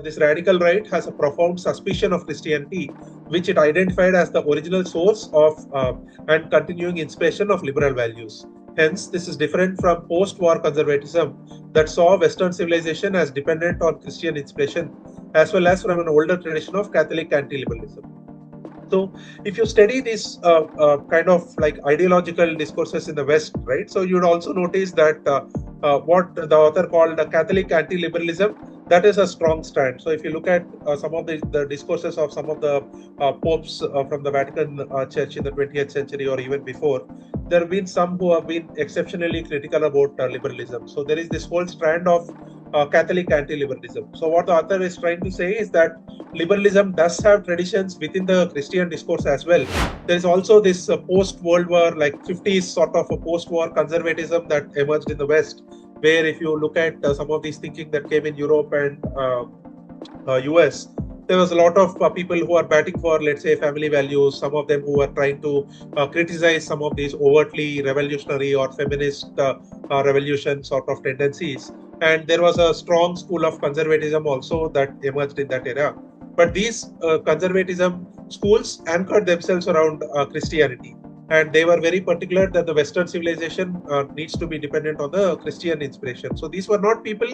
this radical right has a profound suspicion of Christianity, which it identified as the original source of and continuing inspiration of liberal values. Hence, this is different from post-war conservatism that saw Western civilization as dependent on Christian inspiration, as well as from an older tradition of Catholic anti-liberalism. So, if you study these kind of like ideological discourses in the West, right? So, you'd also notice that what the author called the Catholic anti-liberalism, that is a strong stand. So, if you look at some of the discourses of some of the popes from the Vatican Church in the 20th century or even before, there have been some who have been exceptionally critical about liberalism. So, there is this whole strand of Catholic anti-liberalism. So, what the author is trying to say is that liberalism does have traditions within the Christian discourse as well. There is also this post-World War, like 50s sort of a post-war conservatism that emerged in the West, where if you look at some of these thinking that came in Europe and US, there was a lot of people who are batting for, let's say, family values. Some of them who are trying to criticize some of these overtly revolutionary or feminist revolution sort of tendencies. And there was a strong school of conservatism also that emerged in that era. But these conservatism schools anchored themselves around Christianity. And they were very particular that the Western civilization needs to be dependent on the Christian inspiration. So these were not people,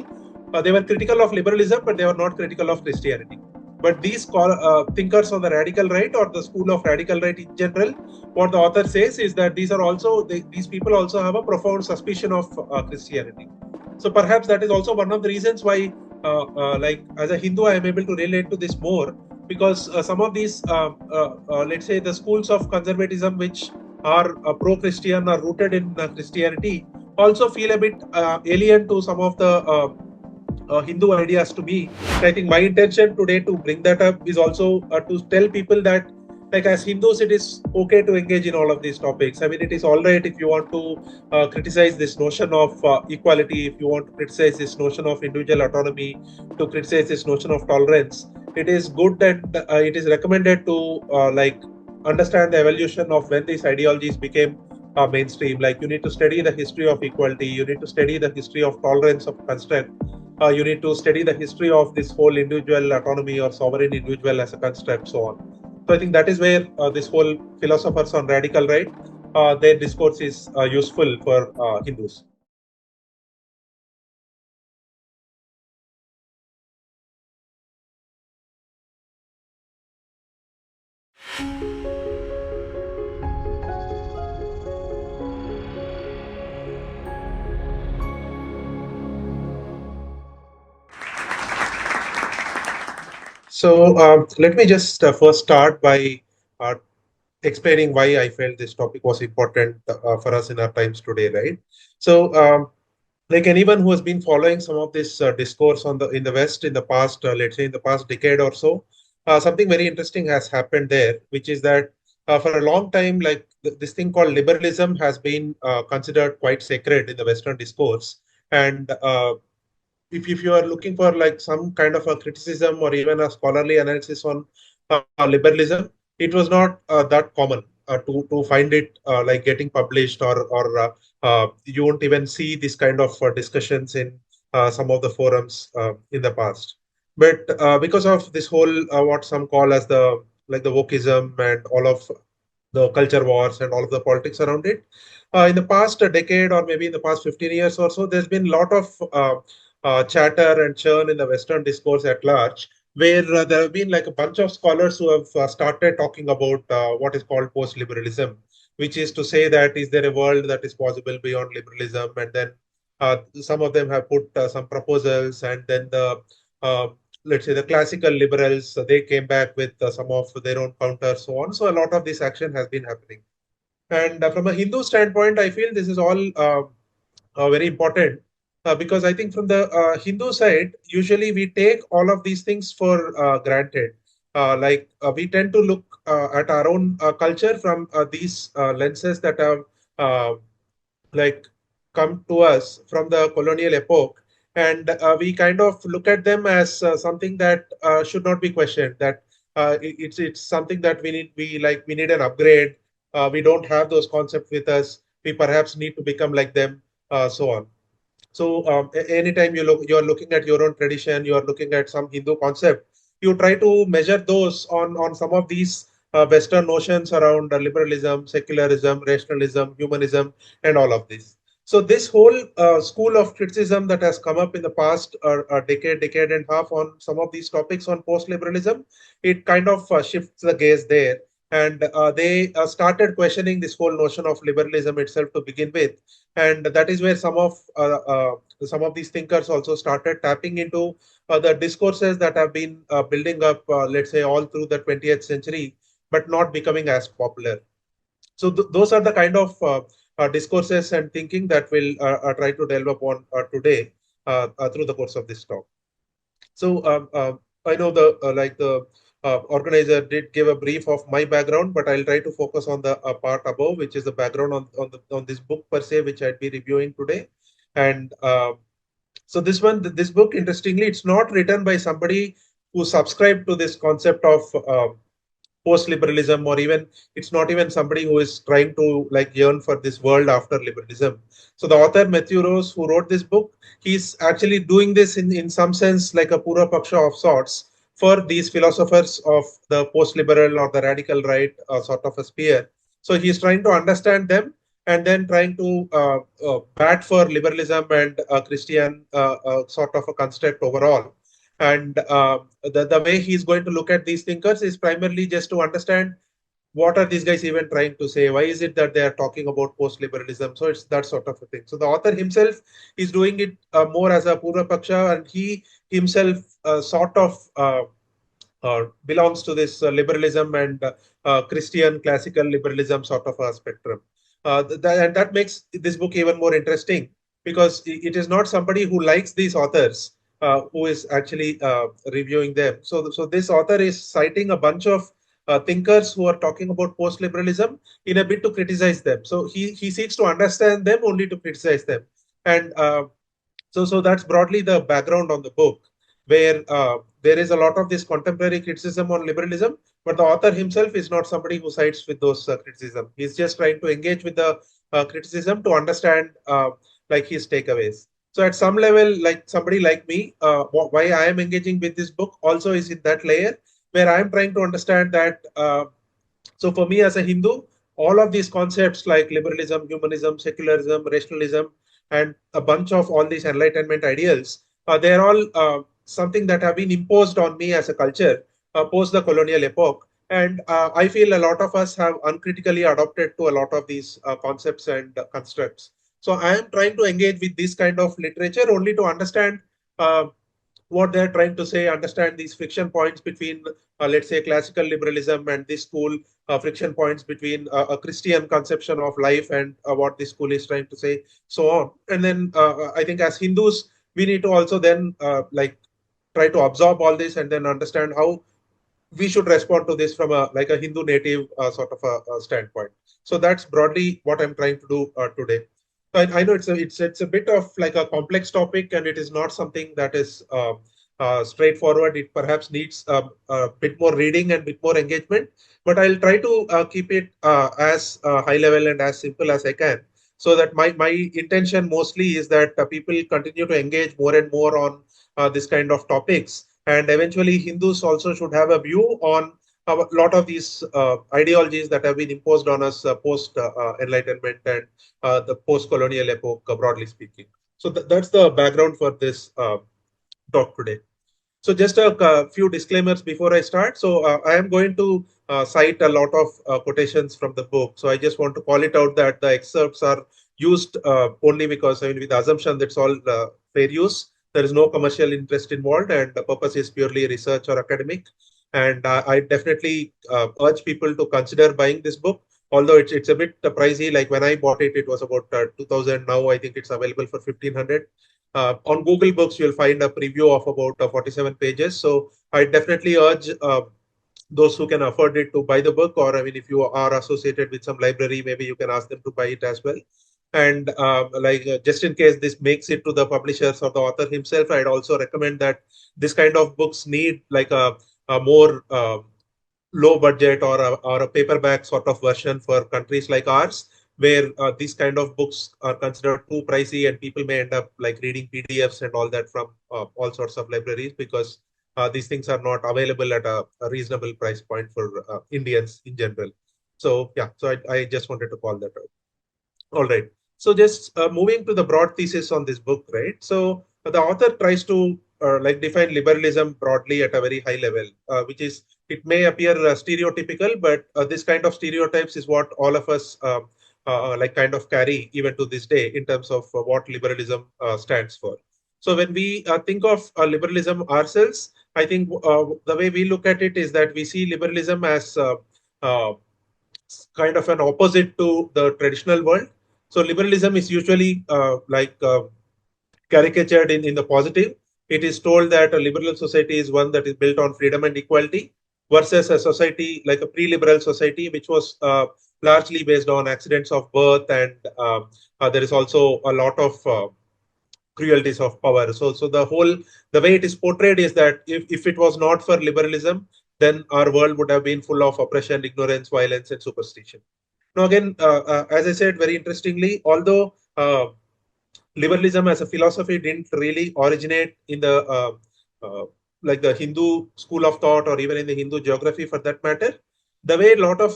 they were critical of liberalism, but they were not critical of Christianity. But these thinkers on the radical right or the school of radical right in general, what the author says is that these are also, these people also have a profound suspicion of Christianity. So perhaps that is also one of the reasons why like as a Hindu, I am able to relate to this more, because some of these, let's say, the schools of conservatism which are pro-Christian or rooted in Christianity also feel a bit alien to some of the Hindu ideas to me. I think my intention today to bring that up is also to tell people that, like, as Hindus, it is okay to engage in all of these topics. I mean, it is all right if you want to criticize this notion of equality, if you want to criticize this notion of individual autonomy, to criticize this notion of tolerance. It is good and it is recommended to like understand the evolution of when these ideologies became mainstream. Like, you need to study the history of equality, you need to study the history of tolerance of construct. You need to study the history of this whole individual autonomy or sovereign individual as a construct, so on. So I think that is where this whole philosophers on radical right, their discourse is useful for Hindus. So let me just first start by uh, explaining why I felt this topic was important for us in our times today, right? So, like anyone who has been following some of this discourse on the in the West in the past, let's say in the past decade or so, something very interesting has happened there, which is that for a long time, like this thing called liberalism has been considered quite sacred in the Western discourse, and if you are looking for like some kind of a criticism or even a scholarly analysis on liberalism, it was not that common to find it like getting published, or you won't even see this kind of discussions in some of the forums in the past. But because of this whole what some call as the like the wokeism and all of the culture wars and all of the politics around it, in the past decade or maybe in the past 15 years or so, there's been a lot of chatter and churn in the Western discourse at large, where there have been like a bunch of scholars who have started talking about what is called post-liberalism, which is to say that is there a world that is possible beyond liberalism, and then some of them have put some proposals, and then the let's say the classical liberals, they came back with some of their own counters, so on. So a lot of this action has been happening. And from a Hindu standpoint, I feel this is all very important, because I think from the Hindu side, usually we take all of these things for granted. We tend to look at our own culture from these lenses that have uh, like come to us from the colonial epoch, and we kind of look at them as something that should not be questioned. That it's something that we need an upgrade. We don't have those concepts with us. We perhaps need to become like them, so on. So anytime you're looking at your own tradition, you're looking at some Hindu concept, you try to measure those on some of these Western notions around liberalism, secularism, rationalism, humanism, and all of this. So this whole school of criticism that has come up in the past decade and a half on some of these topics on post-liberalism, it kind of shifts the gaze there. And they started questioning this whole notion of liberalism itself to begin with, and that is where some of these thinkers also started tapping into the discourses that have been building up, let's say, all through the 20th century, but not becoming as popular. So those are the kind of discourses and thinking that we'll try to delve upon today through the course of this talk. So I know the organizer did give a brief of my background, but I'll try to focus on the part above, which is the background on this book per se, which I'd be reviewing today. And so this book, interestingly, it's not written by somebody who subscribed to this concept of post-liberalism, or even it's not even somebody who is trying to like yearn for this world after liberalism. So the author Matthew Rose, who wrote this book, he's actually doing this in some sense like a pura paksha of sorts for these philosophers of the post-liberal or the radical right sort of a sphere. So he's trying to understand them and then trying to bat for liberalism and Christian sort of a construct overall. And the way he's going to look at these thinkers is primarily just to understand what are these guys even trying to say? Why is it that they are talking about post-liberalism? So it's that sort of a thing. So the author himself is doing it more as a Purva Paksha, and he himself sort of belongs to this liberalism and Christian classical liberalism sort of a spectrum. And that makes this book even more interesting because it is not somebody who likes these authors who is actually reviewing them. So this author is citing a bunch of thinkers who are talking about post-liberalism in a bit to criticize them. So he seeks to understand them only to criticize them. And so that's broadly the background on the book, where there is a lot of this contemporary criticism on liberalism, but the author himself is not somebody who sides with those criticism. He's just trying to engage with the criticism to understand like his takeaways. So at some level, like somebody like me, why I am engaging with this book also is in that layer where I am trying to understand that. So for me as a Hindu, all of these concepts like liberalism, humanism, secularism, rationalism, and a bunch of all these enlightenment ideals, they're all something that have been imposed on me as a culture post the colonial epoch. And I feel a lot of us have uncritically adopted to a lot of these concepts and constructs. So I am trying to engage with this kind of literature only to understand what they're trying to say, understand these friction points between, let's say, classical liberalism and this school, friction points between a Christian conception of life and what this school is trying to say, so on. And then I think as Hindus, we need to also then like try to absorb all this and then understand how we should respond to this from a like a Hindu native sort of a standpoint. So that's broadly what I'm trying to do today. I know it's a bit of like a complex topic, and it is not something that is straightforward. It perhaps needs a bit more reading and bit more engagement, but I'll try to keep it as high level and as simple as I can, so that my intention mostly is that people continue to engage more and more on this kind of topics, and eventually Hindus also should have a view on a lot of these ideologies that have been imposed on us post Enlightenment and the post-colonial epoch, broadly speaking. So that's the background for this talk today. So just a few disclaimers before I start. So I am going to cite a lot of quotations from the book. So I just want to call it out that the excerpts are used only because, I mean, with the assumption that's all fair use. There is no commercial interest involved, and the purpose is purely research or academic. And I definitely urge people to consider buying this book, although it's a bit pricey. Like when I bought it, it was about 2000. Now I think it's available for 1500. On Google Books, you'll find a preview of about 47 pages. So I definitely urge those who can afford it to buy the book, or I mean, if you are associated with some library, maybe you can ask them to buy it as well. And just in case this makes it to the publishers or the author himself, I'd also recommend that this kind of books need like a more low budget or a paperback sort of version for countries like ours, where these kind of books are considered too pricey and people may end up like reading PDFs and all that from all sorts of libraries, because these things are not available at a reasonable price point for Indians in general. So yeah, so I just wanted to call that out. All right. So just moving to the broad thesis on this book, right? So the author tries to like define liberalism broadly at a very high level, which is, it may appear stereotypical, but this kind of stereotypes is what all of us like kind of carry even to this day in terms of what liberalism stands for. So when we think of liberalism ourselves, I think the way we look at it is that we see liberalism as uh, kind of an opposite to the traditional world. So liberalism is usually caricatured in the positive. It is told that a liberal society is one that is built on freedom and equality, versus a society like a pre-liberal society, which was largely based on accidents of birth, and there is also a lot of cruelties of power. So the way it is portrayed is that if it was not for liberalism, then our world would have been full of oppression, ignorance, violence, and superstition. Now, again, as I said, very interestingly, although liberalism as a philosophy didn't really originate in the like the Hindu school of thought, or even in the Hindu geography for that matter, the way a lot of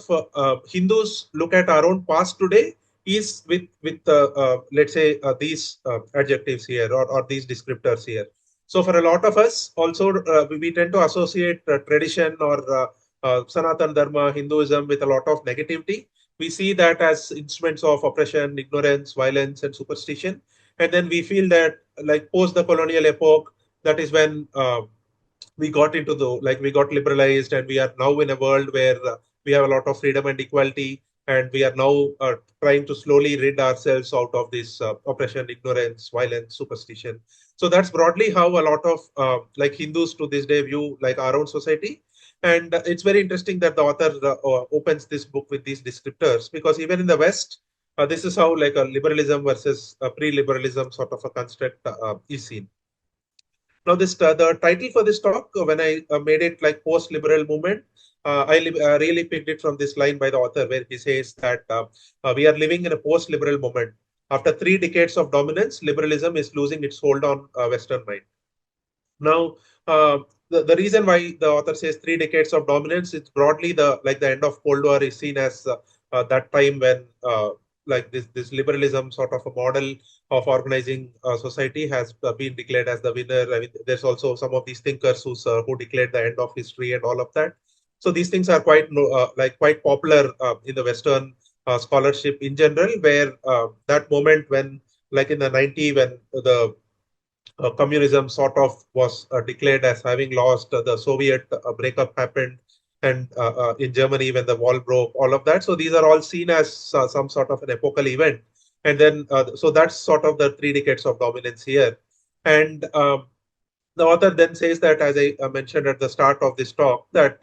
Hindus look at our own past today is with let's say these adjectives here, or these descriptors here. So for a lot of us, also we tend to associate tradition or Sanatan Dharma, Hinduism, with a lot of negativity. We see that as instruments of oppression, ignorance, violence, and superstition. And then we feel that, like post the colonial epoch, that is when we got into the, like we got liberalized, and we are now in a world where we have a lot of freedom and equality, and we are now trying to slowly rid ourselves out of this oppression, ignorance, violence, superstition. So that's broadly how a lot of like Hindus to this day view like our own society. And it's very interesting that the author opens this book with these descriptors, because even in the West, this is how like a liberalism versus a pre-liberalism sort of a construct is seen. Now, this the title for this talk, when I made it like post-liberal movement, I really picked it from this line by the author, where he says that we are living in a post-liberal moment. After 3 decades of dominance, liberalism is losing its hold on Western mind. Now, the reason why the author says 3 decades of dominance, it's broadly the like the end of Cold War is seen as that time when like this liberalism sort of a model of organizing society has been declared as the winner. I mean, there's also some of these thinkers who declared the end of history and all of that. So these things are quite like quite popular in the Western scholarship in general, where that moment when, like in the 90s, when the communism sort of was declared as having lost, the Soviet breakup happened, and in Germany when the wall broke, all of that. So these are all seen as some sort of an epochal event. And then, so that's sort of the 3 decades of dominance here. And the author then says that, as I mentioned at the start of this talk, that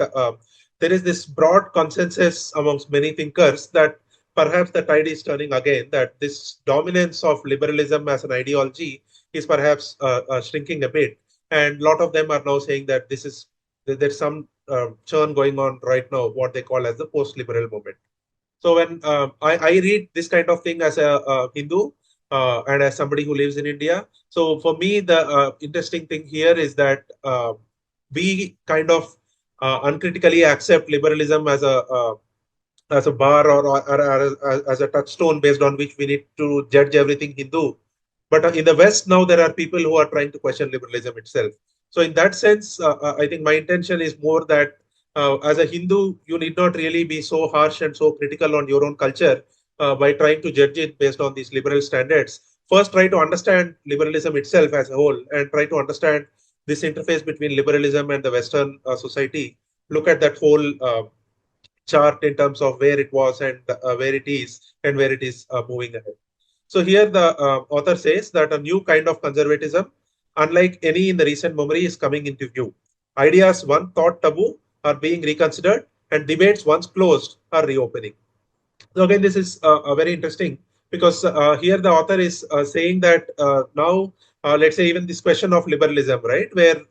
there is this broad consensus amongst many thinkers that perhaps the tide is turning again, that this dominance of liberalism as an ideology is perhaps shrinking a bit. And a lot of them are now saying that there's some churn going on right now, what they call as the post-liberal movement. So when I read this kind of thing as a Hindu and as somebody who lives in India, so for me, the interesting thing here is that we kind of uncritically accept liberalism as a bar, or as a touchstone based on which we need to judge everything Hindu. But in the West now, there are people who are trying to question liberalism itself. So in that sense, I think my intention is more that as a Hindu, you need not really be so harsh and so critical on your own culture by trying to judge it based on these liberal standards. First, try to understand liberalism itself as a whole, and try to understand this interface between liberalism and the Western society. Look at that whole chart in terms of where it was and where it is and where it is moving ahead. So here the author says that a new kind of conservatism, unlike any in the recent memory, is coming into view. Ideas once thought taboo are being reconsidered, and debates once closed are reopening. So again, this is very interesting, because here the author is saying that now, let's say even this question of liberalism, right, where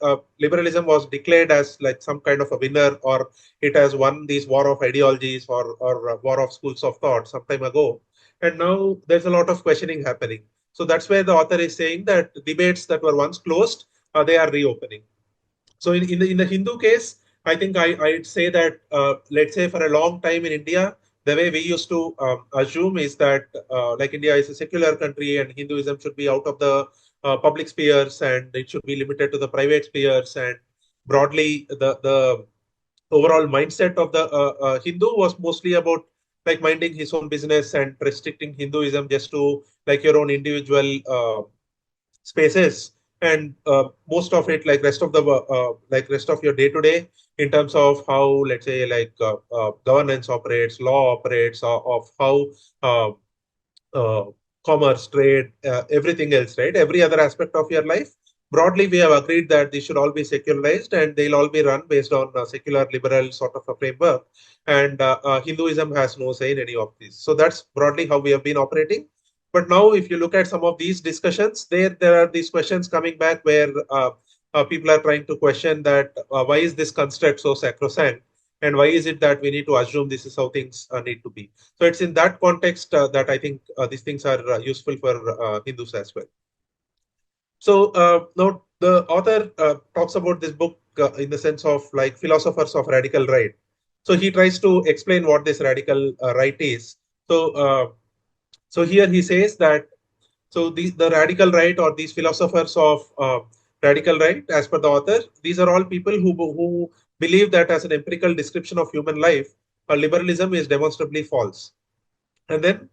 liberalism was declared as like some kind of a winner, or it has won these war of ideologies, or war of schools of thought some time ago. and now there's a lot of questioning happening. So that's where the author is saying that debates that were once closed, they are reopening. So in the Hindu case, I think I'd say that let's say for a long time in India, the way we used to assume is that like India is a secular country and Hinduism should be out of the public spheres and it should be limited to the private spheres, and broadly the overall mindset of the Hindu was mostly about like minding his own business and restricting Hinduism just to like your own individual spaces, and most of it like rest of your day to day in terms of how let's say like governance operates, law operates, of how uh, uh, commerce, trade, everything else, right? Every other aspect of your life. Broadly, we have agreed that these should all be secularized and they'll all be run based on secular liberal sort of a framework. And Hinduism has no say in any of these. So that's broadly how we have been operating. But now, if you look at some of these discussions, there are these questions coming back where people are trying to question that why is this construct so sacrosanct? And why is it that we need to assume this is how things need to be? So it's in that context that I think these things are useful for Hindus as well. So now the author talks about this book in the sense of like philosophers of radical right. So he tries to explain what this radical right is. So so here he says that so the radical right or these philosophers of radical right, as per the author, these are all people who believe that as an empirical description of human life, liberalism is demonstrably false. And then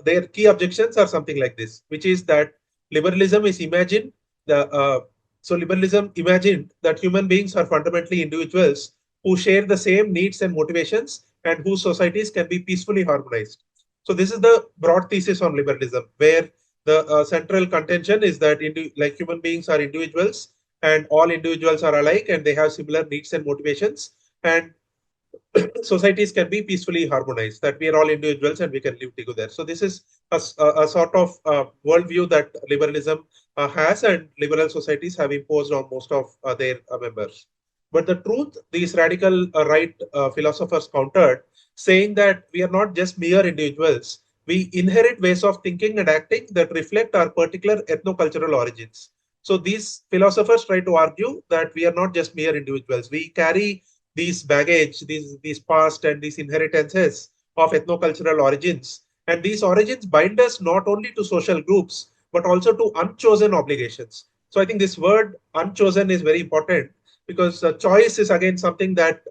their key objections are something like this, which is that liberalism is imagined. So liberalism imagined that human beings are fundamentally individuals who share the same needs and motivations and whose societies can be peacefully harmonized. So this is the broad thesis on liberalism, where the central contention is that like human beings are individuals and all individuals are alike and they have similar needs and motivations, and societies can be peacefully harmonized, that we are all individuals and we can live together. So this is a sort of worldview that liberalism has, and liberal societies have imposed on most of their members. But the truth, these radical right philosophers countered, saying that we are not just mere individuals, we inherit ways of thinking and acting that reflect our particular ethno-cultural origins. So these philosophers try to argue that we are not just mere individuals. We carry these baggage, these past and these inheritances of ethnocultural origins. And these origins bind us not only to social groups, but also to unchosen obligations. So I think this word unchosen is very important, because choice is again something that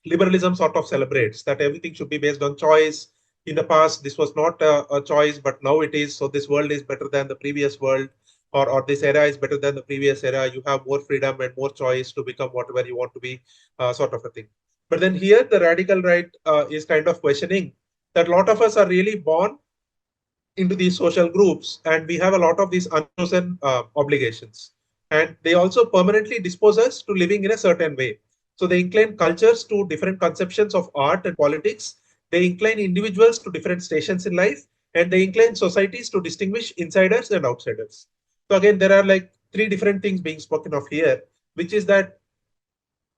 liberalism sort of celebrates, that everything should be based on choice. In the past, this was not a choice, but now it is. So this world is better than the previous world, or this era is better than the previous era. You have more freedom and more choice to become whatever you want to be, sort of a thing. But then here, the radical right is kind of questioning that a lot of us are really born into these social groups, and we have a lot of these unchosen obligations. And they also permanently dispose us to living in a certain way. So they incline cultures to different conceptions of art and politics. They incline individuals to different stations in life, and they incline societies to distinguish insiders and outsiders. So again, there are like three different things being spoken of here, which is that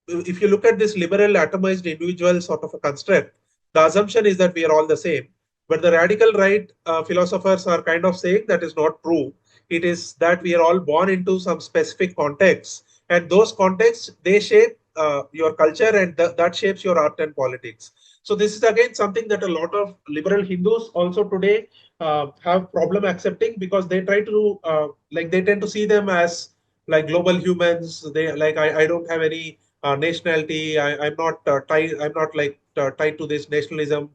if you look at this liberal atomized individual sort of a construct, the assumption is that we are all the same. But the radical right philosophers are kind of saying that is not true. It is that we are all born into some specific contexts, and those contexts, they shape your culture, and that shapes your art and politics. So this is again something that a lot of liberal Hindus also today have problem accepting, because they try to like they tend to see them as like global humans. They like I don't have any nationality. I'm not tied. I'm not like tied to this nationalism,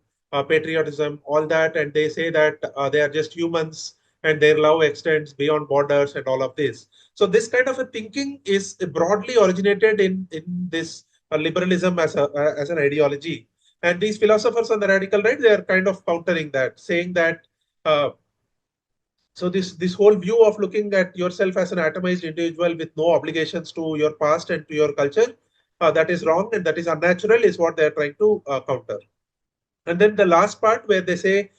patriotism, all that. And they say that they are just humans and their love extends beyond borders and all of this. So this kind of a thinking is broadly originated in this liberalism as an ideology. And these philosophers on the radical right, they are kind of countering that, saying that uh, so this whole view of looking at yourself as an atomized individual with no obligations to your past and to your culture, that is wrong and that is unnatural, is what they are trying to counter. And then the last part where they say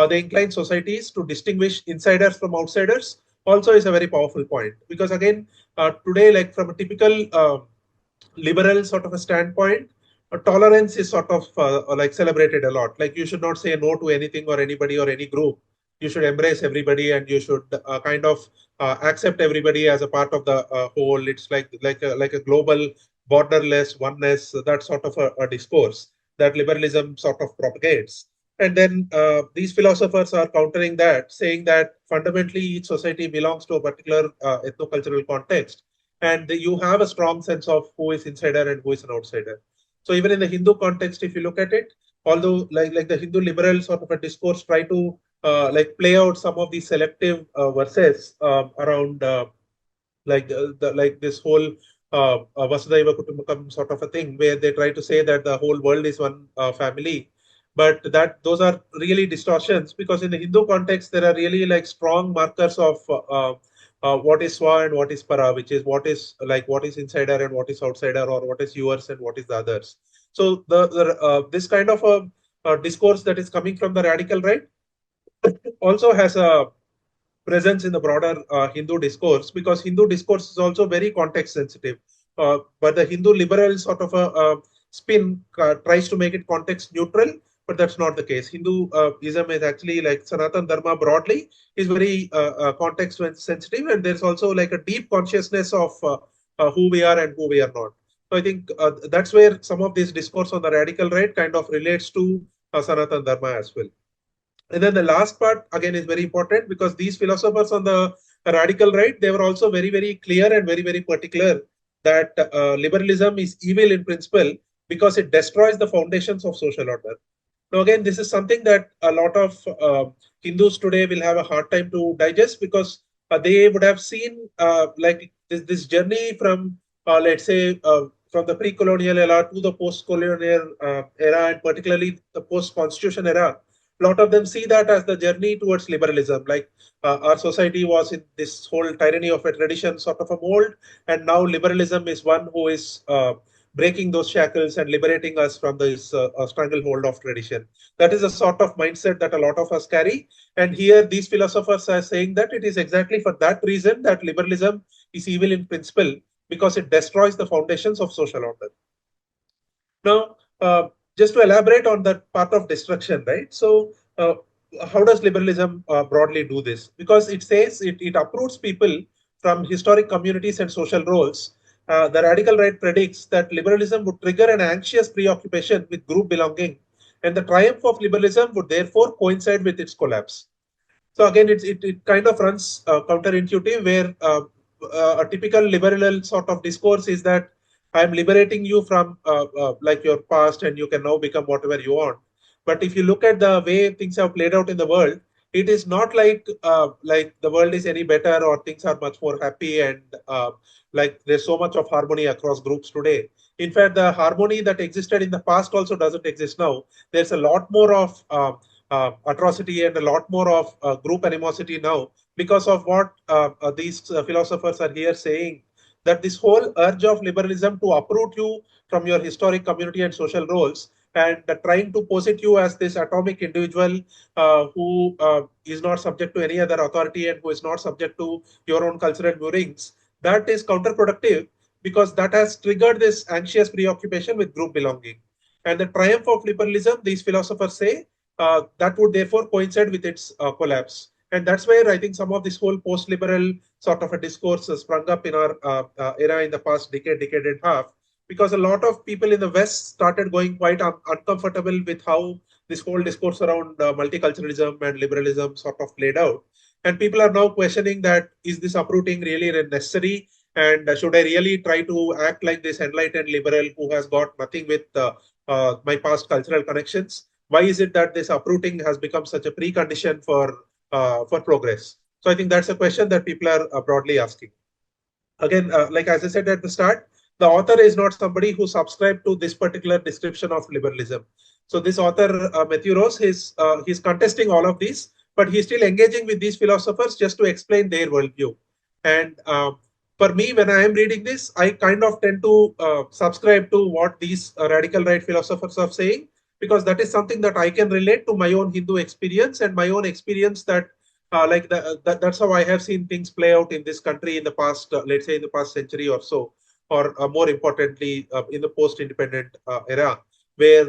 they incline societies to distinguish insiders from outsiders also is a very powerful point, because again today, like from a typical liberal sort of a standpoint, tolerance is sort of like celebrated a lot. Like you should not say no to anything or anybody or any group. You should embrace everybody, and you should kind of accept everybody as a part of the whole. It's like a global borderless oneness, that sort of a discourse that liberalism sort of propagates. And then these philosophers are countering that, saying that fundamentally each society belongs to a particular ethno-cultural context, and you have a strong sense of who is insider and who is an outsider. So even in the Hindu context, if you look at it, although like the Hindu liberal sort of a discourse try to like play out some of these selective verses around like this whole Vasudhaiva Kutumbakam sort of a thing, where they try to say that the whole world is one family, but that those are really distortions, because in the Hindu context there are really like strong markers of what is swa and what is para, which is what is insider and what is outsider, or what is yours and what is the others. So the this kind of a discourse that is coming from the radical right also has a presence in the broader Hindu discourse, because Hindu discourse is also very context sensitive. But the Hindu liberal sort of a spin tries to make it context neutral, but that's not the case. Hinduism is actually, like Sanatan Dharma broadly, is very context sensitive, and there's also like a deep consciousness of who we are and who we are not. So I think that's where some of this discourse on the radical right kind of relates to Sanatan Dharma as well. And then the last part again is very important, because these philosophers on the radical right, they were also very, very clear and very, very particular that liberalism is evil in principle because it destroys the foundations of social order. Now, again, this is something that a lot of Hindus today will have a hard time to digest, because they would have seen like this journey from, let's say, from the pre-colonial era to the post-colonial era, and particularly the post-constitution era. A lot of them see that as the journey towards liberalism. Like our society was in this whole tyranny of a tradition sort of a mold, and now liberalism is one who is breaking those shackles and liberating us from this stranglehold of tradition. That is a sort of mindset that a lot of us carry. And here, these philosophers are saying that it is exactly for that reason that liberalism is evil in principle, because it destroys the foundations of social order. Now, just to elaborate on that part of destruction, right? So, how does liberalism broadly do this? Because it says it uproots people from historic communities and social roles. The radical right predicts that liberalism would trigger an anxious preoccupation with group belonging, and the triumph of liberalism would therefore coincide with its collapse. So again, it kind of runs counterintuitive, where a typical liberal sort of discourse is that I'm liberating you from like your past, and you can now become whatever you want. But if you look at the way things have played out in the world, it is not like the world is any better or things are much more happy, and like there's so much of harmony across groups today. In fact, the harmony that existed in the past also doesn't exist now. There's a lot more of atrocity and a lot more of group animosity now, because of what these philosophers are here saying, that this whole urge of liberalism to uproot you from your historic community and social roles, and trying to posit you as this atomic individual who is not subject to any other authority and who is not subject to your own cultural moorings, that is counterproductive, because that has triggered this anxious preoccupation with group belonging. And the triumph of liberalism, these philosophers say, that would therefore coincide with its collapse. And that's where I think some of this whole post-liberal sort of a discourse has sprung up in our era in the past decade and a half, because a lot of people in the West started going quite uncomfortable with how this whole discourse around multiculturalism and liberalism sort of played out. And people are now questioning that, is this uprooting really necessary? And should I really try to act like this enlightened liberal who has got nothing with my past cultural connections? Why is it that this uprooting has become such a precondition for progress? So I think that's a question that people are broadly asking. Again, like as I said at the start, the author is not somebody who subscribed to this particular description of liberalism. So this author, Matthew Rose, he's contesting all of these, but he's still engaging with these philosophers just to explain their worldview. And for me, when I am reading this, I kind of tend to subscribe to what these radical right philosophers are saying, because that is something that I can relate to my own Hindu experience and my own experience that that's how I have seen things play out in this country in the past, let's say in the past century or so. or more importantly, in the post-independent era, where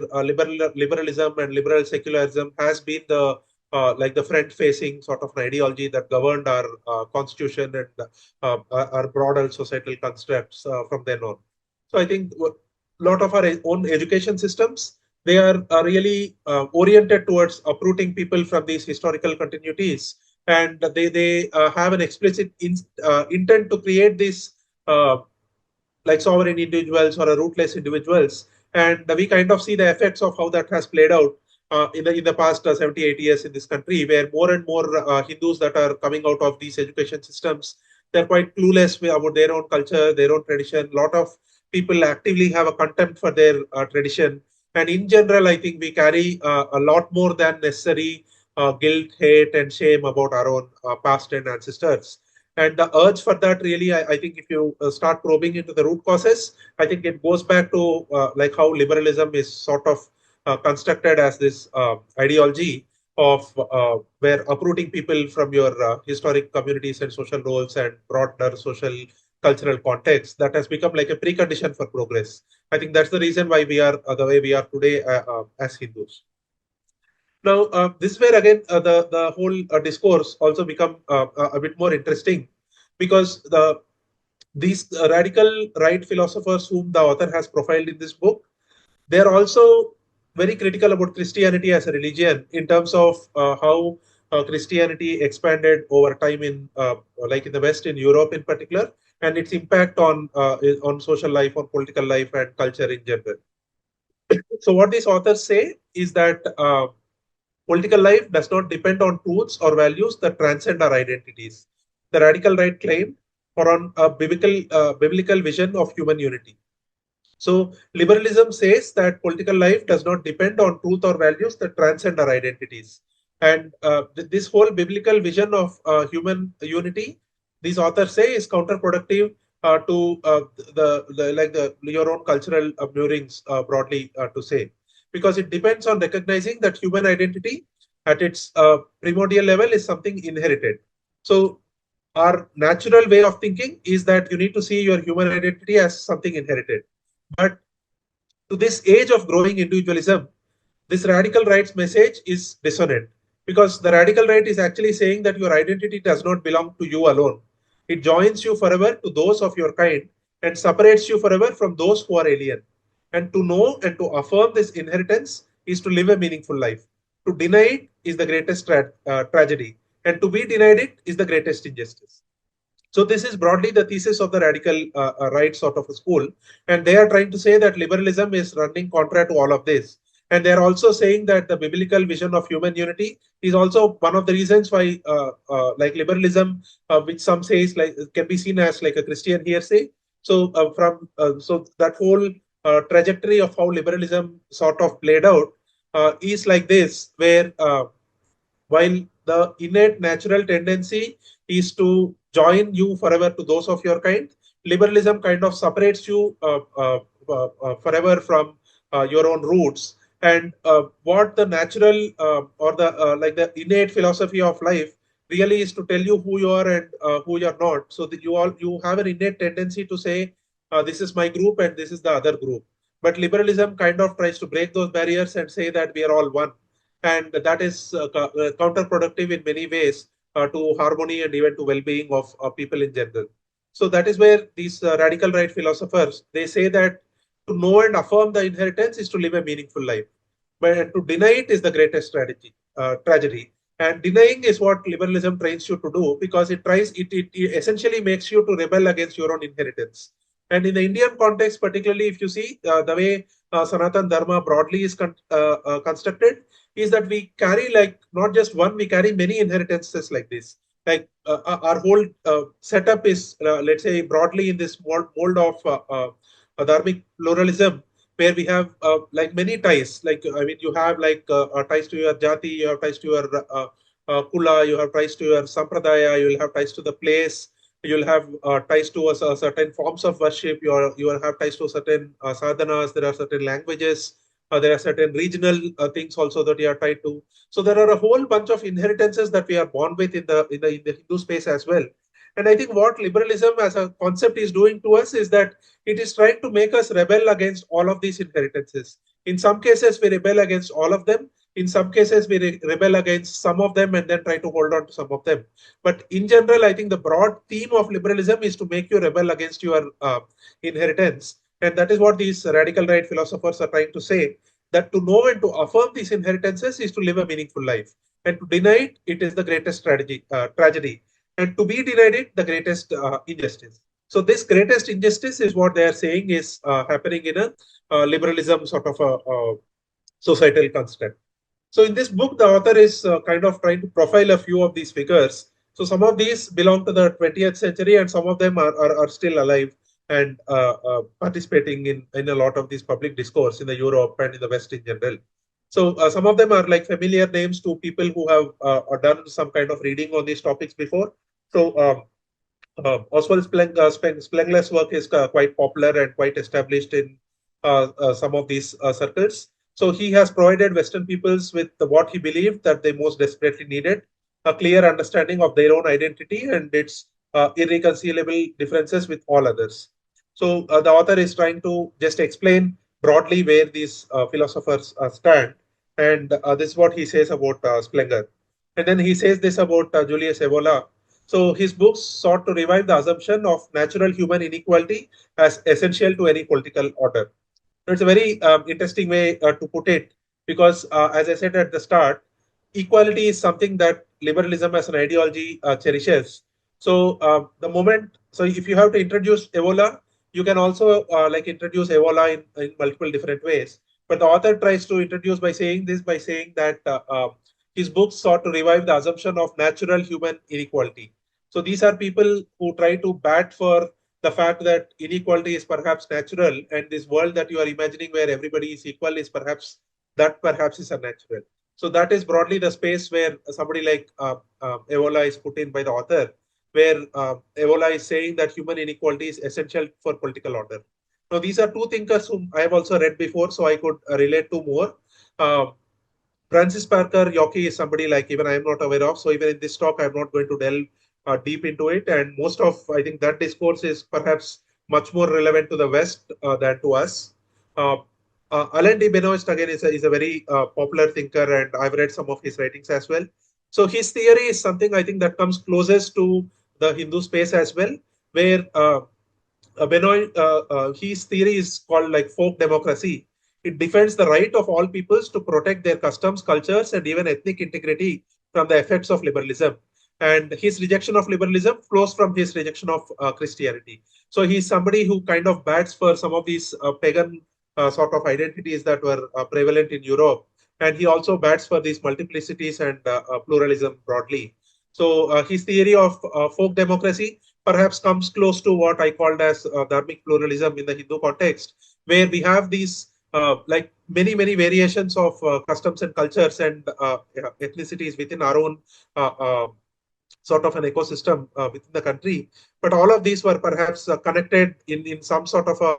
liberalism and liberal secularism has been the like the front-facing sort of an ideology that governed our constitution and our broader societal constructs from then on. So I think a lot of our own education systems, they are really oriented towards uprooting people from these historical continuities, and they have an explicit intent to create these like sovereign individuals or a rootless individuals, and we kind of see the effects of how that has played out in the past 70-80 years in this country, where more and more Hindus that are coming out of these education systems, they're quite clueless about their own culture, their own tradition. A lot of people actively have a contempt for their tradition, and in general, I think we carry a lot more than necessary guilt, hate, and shame about our own past and ancestors. And the urge for that really, I think if you start probing into the root causes, I think it goes back to like how liberalism is sort of constructed as this ideology of where uprooting people from your historic communities and social roles and broader social cultural context, that has become like a precondition for progress. I think that's the reason why we are the way we are today as Hindus. Now, this is where again the whole discourse also become a bit more interesting, because these radical right philosophers whom the author has profiled in this book, they are also very critical about Christianity as a religion in terms of how Christianity expanded over time in like in the West, in Europe in particular, and its impact on social life, on political life, and culture in general. So, what these authors say is that political life does not depend on truths or values that transcend our identities. The radical right claimed for on a biblical vision of human unity. So liberalism says that political life does not depend on truth or values that transcend our identities. And this whole biblical vision of human unity, these authors say, is counterproductive to your own cultural murings broadly to say, because it depends on recognizing that human identity at its primordial level is something inherited. So our natural way of thinking is that you need to see your human identity as something inherited. But to this age of growing individualism, this radical right's message is dissonant, because the radical right is actually saying that your identity does not belong to you alone. It joins you forever to those of your kind and separates you forever from those who are alien. And to know and to affirm this inheritance is to live a meaningful life. To deny it is the greatest tragedy, and to be denied it is the greatest injustice. So this is broadly the thesis of the radical right sort of a school, and they are trying to say that liberalism is running contra to all of this. And they are also saying that the biblical vision of human unity is also one of the reasons why, like liberalism, which some say is like can be seen as like a Christian heresy. So so that whole trajectory of how liberalism sort of played out is like this, where while the innate natural tendency is to join you forever to those of your kind, liberalism kind of separates you forever from your own roots. And what the natural or the like the innate philosophy of life really is to tell you who you are and who you are not. So that you have an innate tendency to say this is my group and this is the other group. But liberalism kind of tries to break those barriers and say that we are all one, and that is counterproductive in many ways to harmony and even to well-being of people in general. So that is where these radical right philosophers, they say that to know and affirm the inheritance is to live a meaningful life, but to deny it is the greatest tragedy. And denying is what liberalism trains you to do, because it essentially makes you to rebel against your own inheritance. And in the Indian context, particularly, if you see the way Sanatan Dharma broadly is constructed, is that we carry like not just one, we carry many inheritances like this. Like our whole setup is, let's say, broadly in this mold of dharmic pluralism, where we have like many ties. Like I mean, you have like ties to your jati, you have ties to your kula, you have ties to your sampradaya, you will have ties to the place, you'll have ties to a certain forms of worship, you will have ties to certain sadhanas, there are certain languages, there are certain regional things also that you are tied to. So there are a whole bunch of inheritances that we are born with in the Hindu space as well. And I think what liberalism as a concept is doing to us is that it is trying to make us rebel against all of these inheritances. In some cases, we rebel against all of them. In some cases, we rebel against some of them and then try to hold on to some of them. But in general, I think the broad theme of liberalism is to make you rebel against your inheritance. And that is what these radical right philosophers are trying to say, that to know and to affirm these inheritances is to live a meaningful life. And to deny it, it is the greatest tragedy. And to be denied it, the greatest injustice. So this greatest injustice is what they are saying is happening in a liberalism sort of a societal construct. So in this book, the author is kind of trying to profile a few of these figures. So some of these belong to the 20th century, and some of them are still alive and participating in a lot of this public discourse in the Europe and in the West in general. So some of them are like familiar names to people who have done some kind of reading on these topics before. So Oswald Spengler's work is quite popular and quite established in some of these circles. So he has provided Western peoples with what he believed that they most desperately needed, a clear understanding of their own identity and its irreconcilable differences with all others. So the author is trying to just explain broadly where these philosophers stand. And this is what he says about Spengler. And then he says this about Julius Evola. So his books sought to revive the assumption of natural human inequality as essential to any political order. It's a very interesting way to put it, because as I said at the start, equality is something that liberalism as an ideology cherishes. So so if you have to introduce Evola, you can also like introduce Evola in multiple different ways. But the author tries to introduce by saying that his books sought to revive the assumption of natural human inequality. So these are people who try to bat for the fact that inequality is perhaps natural, and this world that you are imagining where everybody is equal is perhaps is unnatural. So that is broadly the space where somebody like Evola is put in by the author, where Evola is saying that human inequality is essential for political order. Now, these are two thinkers whom I have also read before, so I could relate to more. Francis Parker Yockey is somebody like even I am not aware of. So even in this talk, I am not going to delve deep into it. And most of, I think that discourse is perhaps much more relevant to the West than to us. Alain de Benoist again is a very popular thinker, and I've read some of his writings as well. So his theory is something I think that comes closest to the Hindu space as well, where Benoist, his theory is called like folk democracy. It defends the right of all peoples to protect their customs, cultures, and even ethnic integrity from the effects of liberalism. And his rejection of liberalism flows from his rejection of Christianity. So he's somebody who kind of bats for some of these pagan sort of identities that were prevalent in Europe. And he also bats for these multiplicities and pluralism broadly. So his theory of folk democracy perhaps comes close to what I called as dharmic pluralism in the Hindu context, where we have these like many variations of customs and cultures and ethnicities within our own sort of an ecosystem within the country. But all of these were perhaps connected in some sort of a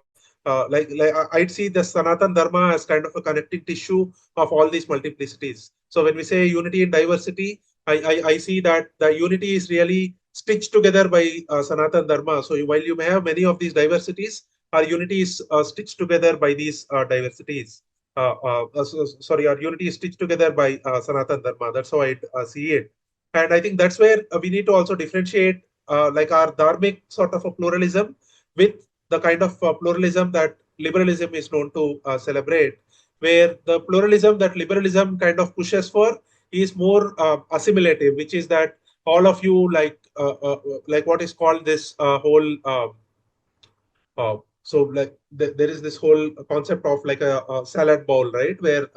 like I'd see the Sanatan Dharma as kind of a connecting tissue of all these multiplicities. So when we say unity in diversity, I see that the unity is really stitched together by Sanatan Dharma. So while you may have many of these diversities, our unity is stitched together by these diversities. Sorry, our unity is stitched together by Sanatan Dharma. That's how I see it. And I think that's where we need to also differentiate like our dharmic sort of a pluralism with the kind of pluralism that liberalism is known to celebrate, where the pluralism that liberalism kind of pushes for is more assimilative, which is that all of you like what is called this whole so like there is this whole concept of like a salad bowl, right, where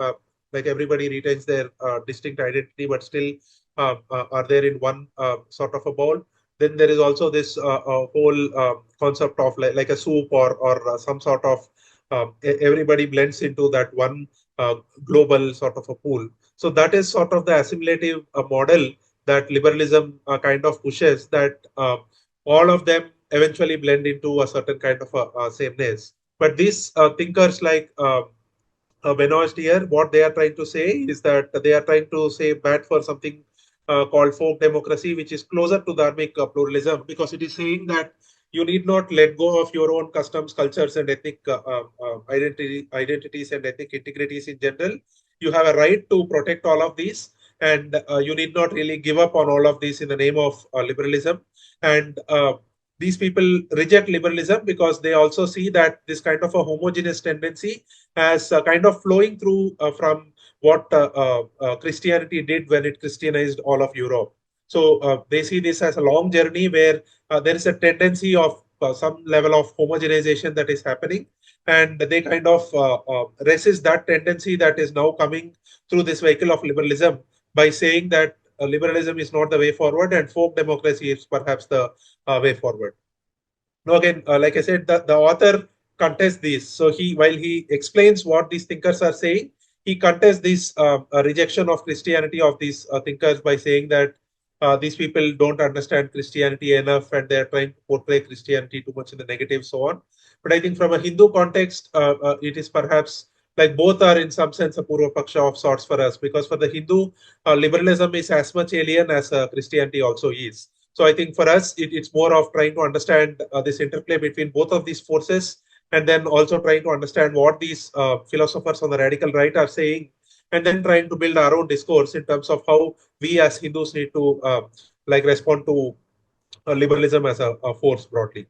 like everybody retains their distinct identity but still are there in one sort of a bowl. Then there is also this whole concept of like a soup or some sort of everybody blends into that one global sort of a pool. So that is sort of the assimilative model that liberalism kind of pushes, that all of them eventually blend into a certain kind of a sameness. But these thinkers like Benoist here, what they are trying to say is that they are trying to say bad for something called folk democracy, which is closer to dharmic pluralism, because it is saying that you need not let go of your own customs, cultures, and ethnic identities and ethnic integrities in general. You have a right to protect all of these, and you need not really give up on all of these in the name of liberalism. And these people reject liberalism because they also see that this kind of a homogeneous tendency as kind of flowing through from what Christianity did when it Christianized all of Europe. So they see this as a long journey where there is a tendency of some level of homogenization that is happening, and they kind of resist that tendency that is now coming through this vehicle of liberalism by saying that liberalism is not the way forward and folk democracy is perhaps the way forward. Now, again, like I said, the author contests these. So while he explains what these thinkers are saying, he contests this rejection of Christianity of these thinkers by saying that these people don't understand Christianity enough and they're trying to portray Christianity too much in the negative, so on. But I think from a Hindu context, it is perhaps like both are in some sense a Purva Paksha of sorts for us, because for the Hindu, liberalism is as much alien as Christianity also is. So I think for us, it's more of trying to understand this interplay between both of these forces, and then also trying to understand what these philosophers on the radical right are saying, and then trying to build our own discourse in terms of how we as Hindus need to like respond to liberalism as a force broadly.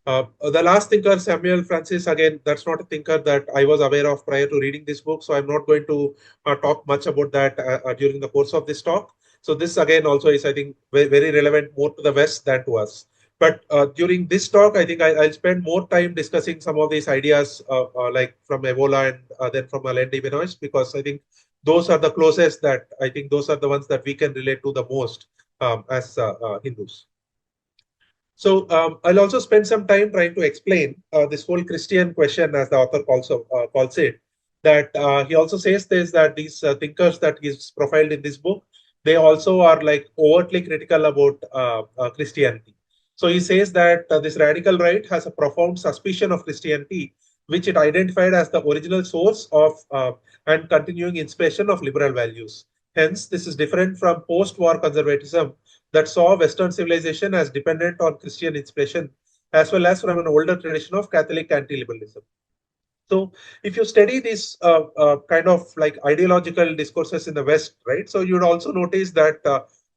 The last thinker, Samuel Francis, again, that's not a thinker that I was aware of prior to reading this book, so I'm not going to talk much about that during the course of this talk. So this again also is, I think, very relevant more to the West than to us. But during this talk, I think I'll spend more time discussing some of these ideas, like from Evola and then from Alain Benoist, because I think those are the closest that I think those are the ones that we can relate to the most as Hindus. So I'll also spend some time trying to explain this whole Christian question, as the author calls it. That he also says this, that these thinkers that he's profiled in this book, they also are like overtly critical about Christianity. So he says that this radical right has a profound suspicion of Christianity, which it identified as the original source of and continuing inspiration of liberal values. Hence, this is different from post-war conservatism that saw Western civilization as dependent on Christian inspiration, as well as from an older tradition of Catholic anti-liberalism. So if you study these kind of like ideological discourses in the West, right? So you'd also notice that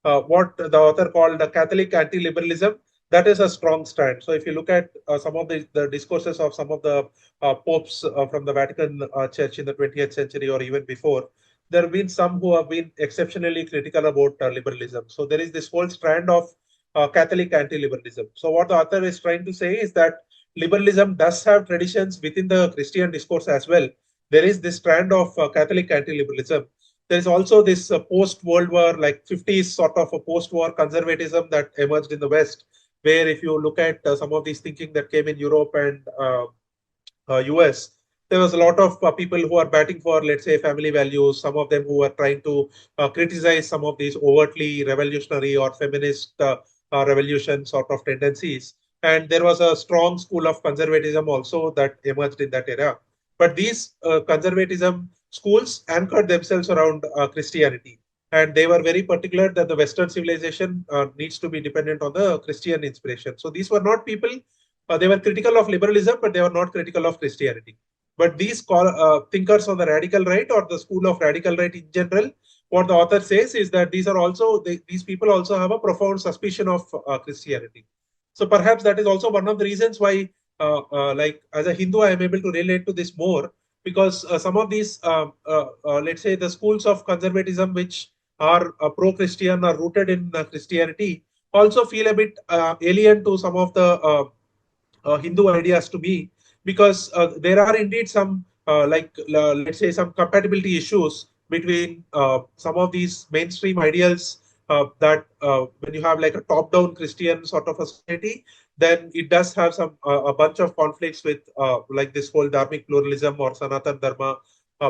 what the author called the Catholic anti-liberalism, that is a strong stand. So if you look at some of the discourses of some of the popes from the Vatican Church in the 20th century or even before, there have been some who have been exceptionally critical about liberalism. So there is this whole strand of Catholic anti-liberalism. So what the author is trying to say is that liberalism does have traditions within the Christian discourse as well. There is this strand of Catholic anti-liberalism. There is also this post-World War, like 50s sort of a post-war conservatism that emerged in the West, where if you look at some of these thinking that came in Europe and US, there was a lot of people who are batting for, let's say, family values, some of them who are trying to criticize some of these overtly revolutionary or feminist revolution sort of tendencies. And there was a strong school of conservatism also that emerged in that era. But these conservatism schools anchored themselves around Christianity. And they were very particular that the Western civilization needs to be dependent on the Christian inspiration. So these were not people, they were critical of liberalism, but they were not critical of Christianity. But these thinkers on the radical right or the school of radical right in general, what the author says is that these are also, these people also have a profound suspicion of Christianity. So perhaps that is also one of the reasons why, like as a Hindu, I am able to relate to this more, because some of these, let's say, the schools of conservatism which are pro-Christian or rooted in Christianity also feel a bit alien to some of the Hindu ideas to me, because there are indeed some, let's say, some compatibility issues between some of these mainstream ideals that when you have like a top-down Christian sort of a society, then it does have some a bunch of conflicts with like this whole dharmic pluralism or Sanatan Dharma,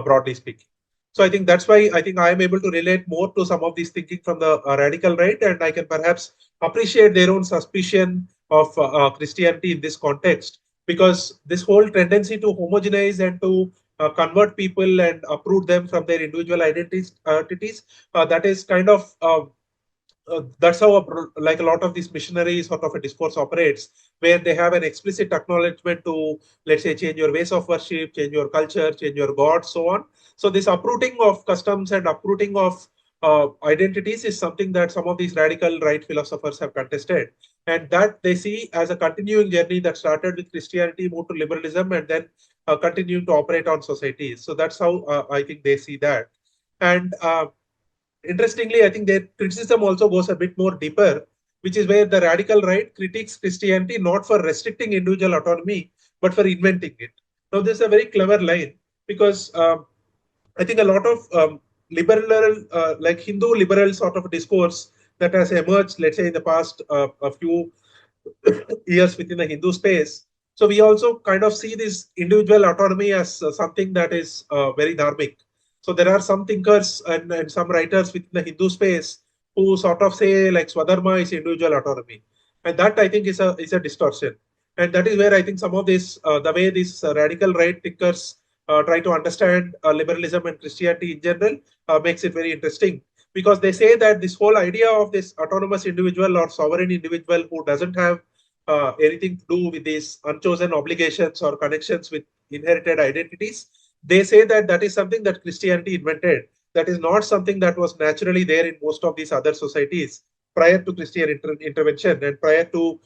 broadly speaking. So I think that's why I think I am able to relate more to some of these thinking from the radical right, and I can perhaps appreciate their own suspicion of Christianity in this context, because this whole tendency to homogenize and to convert people and uproot them from their individual identities, that is kind of that's how like a lot of these missionary sort of a discourse operates, where they have an explicit acknowledgement to, let's say, change your ways of worship, change your culture, change your god, so on. So this uprooting of customs and uprooting of identities is something that some of these radical right philosophers have contested, and that they see as a continuing journey that started with Christianity, moved to liberalism, and then continuing to operate on societies. So that's how I think they see that. And interestingly, I think their criticism also goes a bit more deeper, which is where the radical right critiques Christianity not for restricting individual autonomy, but for inventing it. Now, this is a very clever line because I think a lot of liberal, like Hindu liberal sort of discourse that has emerged, let's say, in the past a few years within the Hindu space. So we also kind of see this individual autonomy as something that is very dharmic. So there are some thinkers and some writers within the Hindu space who sort of say like Swadharma is individual autonomy, and that I think is a distortion. And that is where I think some of this, the way these radical right thinkers try to understand liberalism and Christianity in general, makes it very interesting, because they say that this whole idea of this autonomous individual or sovereign individual who doesn't have anything to do with these unchosen obligations or connections with inherited identities, they say that that is something that Christianity invented. That is not something that was naturally there in most of these other societies prior to Christian intervention and prior to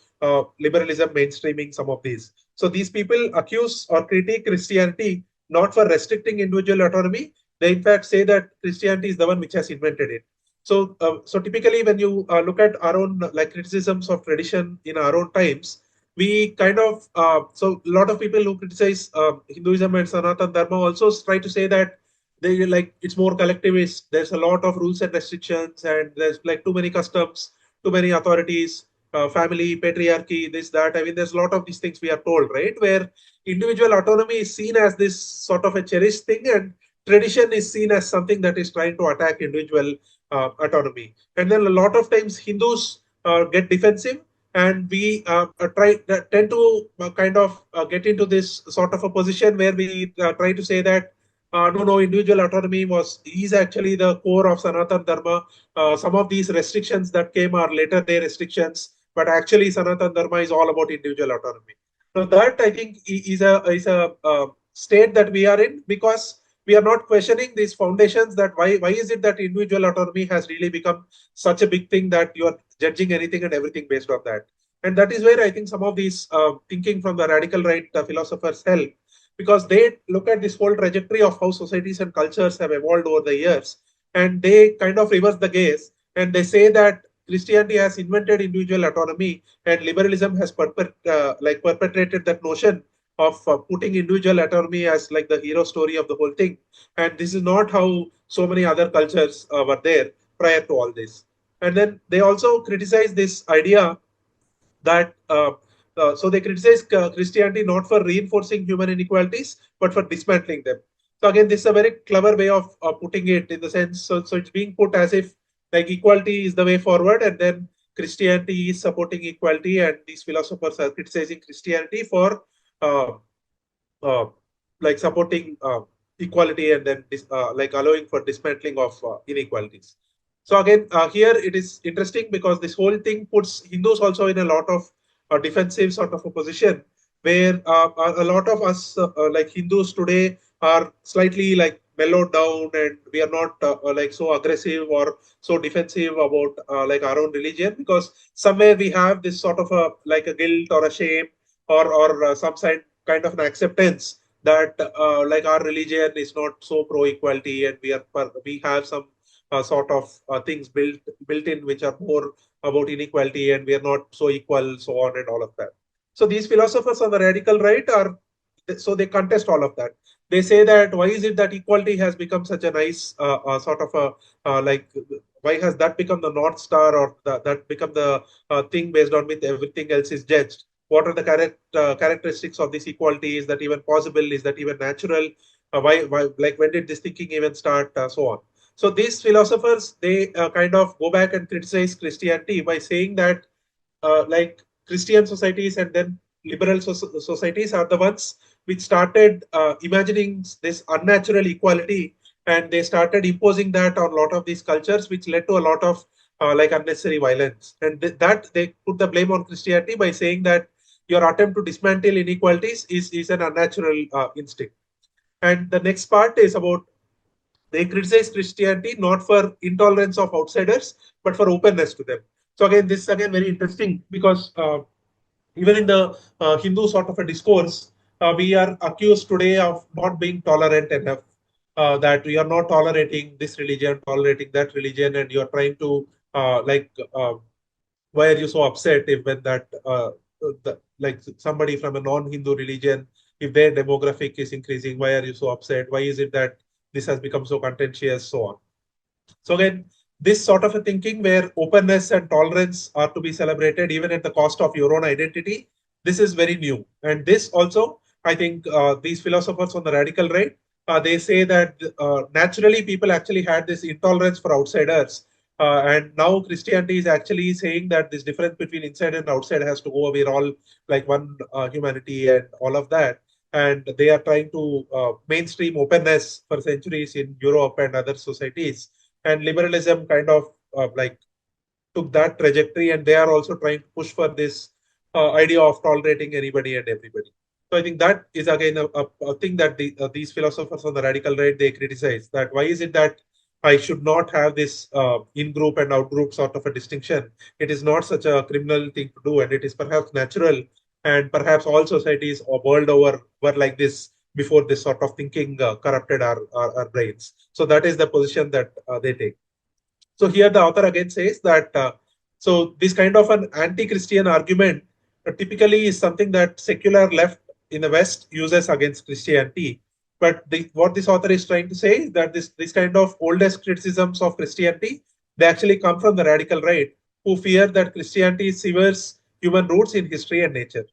liberalism mainstreaming some of these. So these people accuse or critique Christianity not for restricting individual autonomy. They in fact say that Christianity is the one which has invented it. So typically, when you look at our own like criticisms of tradition in our own times, we kind of so a lot of people who criticize Hinduism and Sanatan Dharma also try to say that they like it's more collectivist. There's a lot of rules and restrictions, and there's like too many customs, too many authorities, family, patriarchy, this, that. I mean, there's a lot of these things we are told, right? Where individual autonomy is seen as this sort of a cherished thing, and tradition is seen as something that is trying to attack individual autonomy. And then a lot of times Hindus get defensive, and we tend to kind of get into this sort of a position where we try to say that no, individual autonomy is actually the core of Sanatan Dharma. Some of these restrictions that came are later day restrictions, but actually Sanatan Dharma is all about individual autonomy. So that I think is a state that we are in, because we are not questioning these foundations, that why is it that individual autonomy has really become such a big thing that you are judging anything and everything based on that. And that is where I think some of these thinking from the radical right philosophers help, because they look at this whole trajectory of how societies and cultures have evolved over the years, and they kind of reverse the gaze, and they say that Christianity has invented individual autonomy, and liberalism has perpetrated that notion of putting individual autonomy as like the hero story of the whole thing. And this is not how so many other cultures were there prior to all this. And then they also criticize this idea that so they criticize Christianity not for reinforcing human inequalities, but for dismantling them. So again, this is a very clever way of putting it, in the sense, so it's being put as if like equality is the way forward, and then Christianity is supporting equality, and these philosophers are criticizing Christianity for uh, uh, like supporting equality, and then like allowing for dismantling of inequalities. So again, here it is interesting because this whole thing puts Hindus also in a lot of defensive sort of a position, where a lot of us like Hindus today are slightly like mellowed down, and we are not like so aggressive or so defensive about like our own religion, because somewhere we have this sort of a like a guilt or a shame, or some kind of an acceptance that like our religion is not so pro equality, and we have some sort of things built in which are more about inequality, and we are not so equal, so on and all of that. So these philosophers on the radical right are, so they contest all of that. They say that why is it that equality has become such a nice sort of a like, why has that become the north star, or that become the thing based on which everything else is judged? What are the characteristics of this equality? Is that even possible? Is that even natural? Why like when did this thinking even start? So on. So these philosophers, they kind of go back and criticize Christianity by saying that like Christian societies and then liberal societies are the ones which started imagining this unnatural equality, and they started imposing that on a lot of these cultures, which led to a lot of like unnecessary violence. And that they put the blame on Christianity by saying that your attempt to dismantle inequalities is an unnatural instinct. And the next part is about they criticize Christianity not for intolerance of outsiders, but for openness to them. So again, this is again very interesting because even in the Hindu sort of a discourse, we are accused today of not being tolerant enough. That we are not tolerating this religion, tolerating that religion, and you are trying to why are you so upset if when that like somebody from a non-Hindu religion, if their demographic is increasing, why are you so upset? Why is it that this has become so contentious, so on? So again, this sort of a thinking where openness and tolerance are to be celebrated even at the cost of your own identity, this is very new. And this also, I think, these philosophers on the radical right, they say that naturally people actually had this intolerance for outsiders. And now Christianity is actually saying that this difference between inside and outside has to go away. We're all like one humanity and all of that. And they are trying to mainstream openness for centuries in Europe and other societies, and liberalism kind of like took that trajectory, and they are also trying to push for this idea of tolerating anybody and everybody. So I think that is again a thing that these philosophers on the radical right, they criticize, that why is it that I should not have this in-group and out-group sort of a distinction. It is not such a criminal thing to do, and it is perhaps natural, and perhaps all societies or world over were like this before this sort of thinking corrupted our brains. So that is the position that they take. So here the author again says that so this kind of an anti-Christian argument typically is something that secular left in the West uses against Christianity. But what this author is trying to say is that this kind of oldest criticisms of Christianity, they actually come from the radical right, who fear that Christianity severs human roots in history and nature.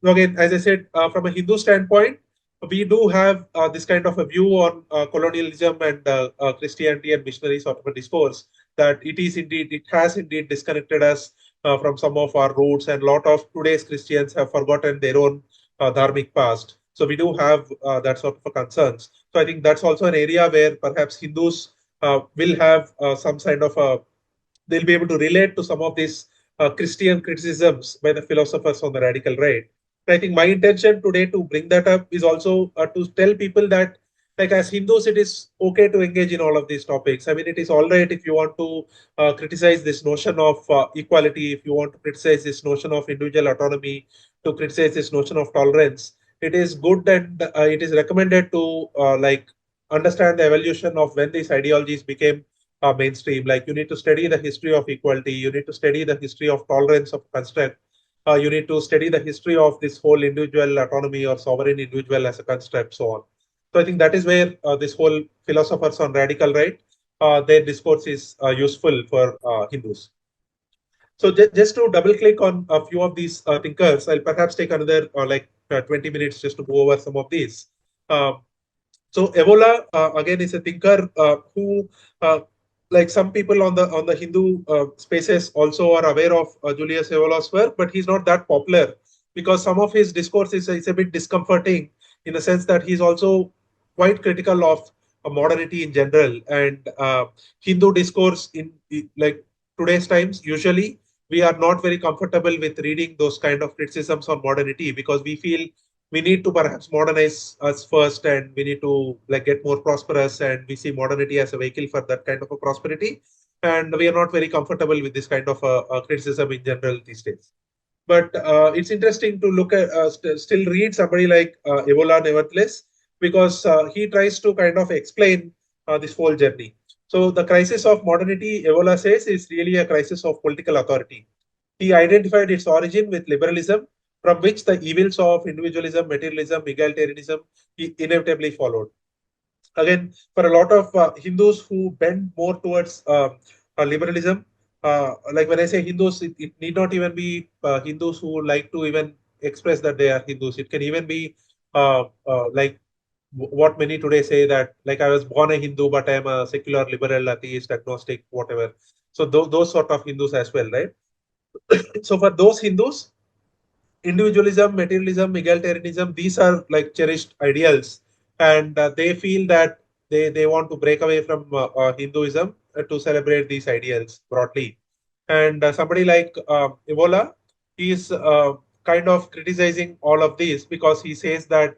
Again, as I said, from a Hindu standpoint, we do have this kind of a view on colonialism and Christianity and missionary sort of a discourse, that it has indeed disconnected us from some of our roots, and a lot of today's Christians have forgotten their own dharmic past. So we do have that sort of a concerns. So I think that's also an area where perhaps Hindus will have some kind of a, they'll be able to relate to some of these Christian criticisms by the philosophers on the radical right. I think my intention today to bring that up is also to tell people that, like as Hindus, it is okay to engage in all of these topics. I mean, it is all right if you want to criticize this notion of equality, if you want to criticize this notion of individual autonomy, to criticize this notion of tolerance. It is good and it is recommended to like understand the evolution of when these ideologies became mainstream. Like you need to study the history of equality, you need to study the history of tolerance of construct, you need to study the history of this whole individual autonomy or sovereign individual as a construct, so on. So I think that is where this whole philosophers on radical right, their discourse is useful for Hindus. So just to double click on a few of these thinkers, I'll perhaps take another 20 minutes just to go over some of these. Uh, so Evola again is a thinker who, like some people on the Hindu spaces, also are aware of Julius Evola's work, but he's not that popular because some of his discourse is a bit discomforting in the sense that he's also quite critical of modernity in general, and Hindu discourse in like today's times. Usually, we are not very comfortable with reading those kind of criticisms on modernity because we feel we need to perhaps modernize us first, and we need to like get more prosperous, and we see modernity as a vehicle for that kind of a prosperity, and we are not very comfortable with this kind of criticism in general these days. But it's interesting to look at still read somebody like Evola nevertheless, because he tries to kind of explain this whole journey. So the crisis of modernity, Evola says, is really a crisis of political authority. He identified its origin with liberalism, from which the evils of individualism, materialism, egalitarianism inevitably followed. Again, for a lot of Hindus who bend more towards liberalism, like when I say Hindus, it need not even be Hindus who like to even express that they are Hindus. It can even be like what many today say, that like I was born a Hindu, but I am a secular, liberal, atheist, agnostic, whatever. So those sort of Hindus as well, right? So for those Hindus, individualism, materialism, egalitarianism, these are like cherished ideals, and they feel that they want to break away from Hinduism, to celebrate these ideals broadly. And somebody like Evola, he's kind of criticizing all of these because he says that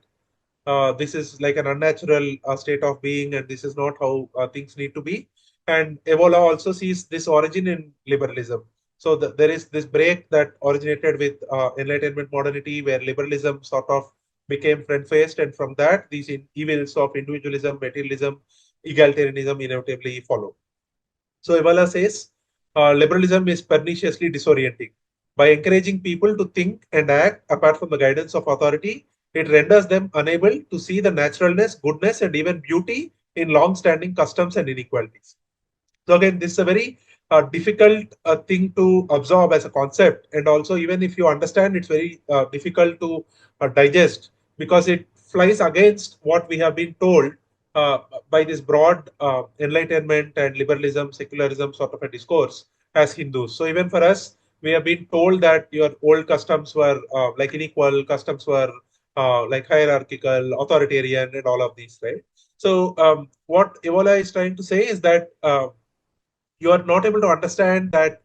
this is like an unnatural state of being, and this is not how things need to be. And Evola also sees this origin in liberalism. So there is this break that originated with Enlightenment modernity, where liberalism sort of became front-faced, and from that, these evils of individualism, materialism, egalitarianism inevitably follow. So Evola says liberalism is perniciously disorienting. By encouraging people to think and act apart from the guidance of authority, it renders them unable to see the naturalness, goodness, and even beauty in long-standing customs and inequalities. So again, this is a very difficult thing to absorb as a concept, and also even if you understand, it's very difficult to digest because it flies against what we have been told uh, by this broad enlightenment and liberalism, secularism sort of a discourse as Hindus. So even for us, we have been told that your old customs were like unequal, customs were like hierarchical, authoritarian, and all of these, right? So what Evola is trying to say is that you are not able to understand that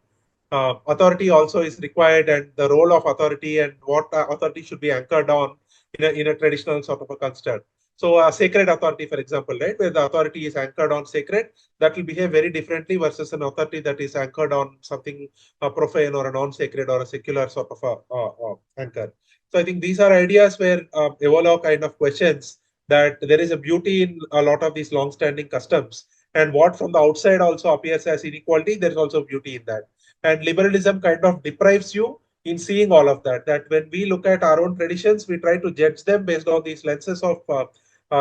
authority also is required, and the role of authority and what authority should be anchored on in a traditional sort of a construct. So a sacred authority, for example, right, where the authority is anchored on sacred, that will behave very differently versus an authority that is anchored on something profane or a non-sacred or a secular sort of a anchor. So I think these are ideas where Evola kind of questions that there is a beauty in a lot of these long-standing customs, and what from the outside also appears as inequality, there is also beauty in that. And liberalism kind of deprives you in seeing all of that. That when we look at our own traditions, we try to judge them based on these lenses of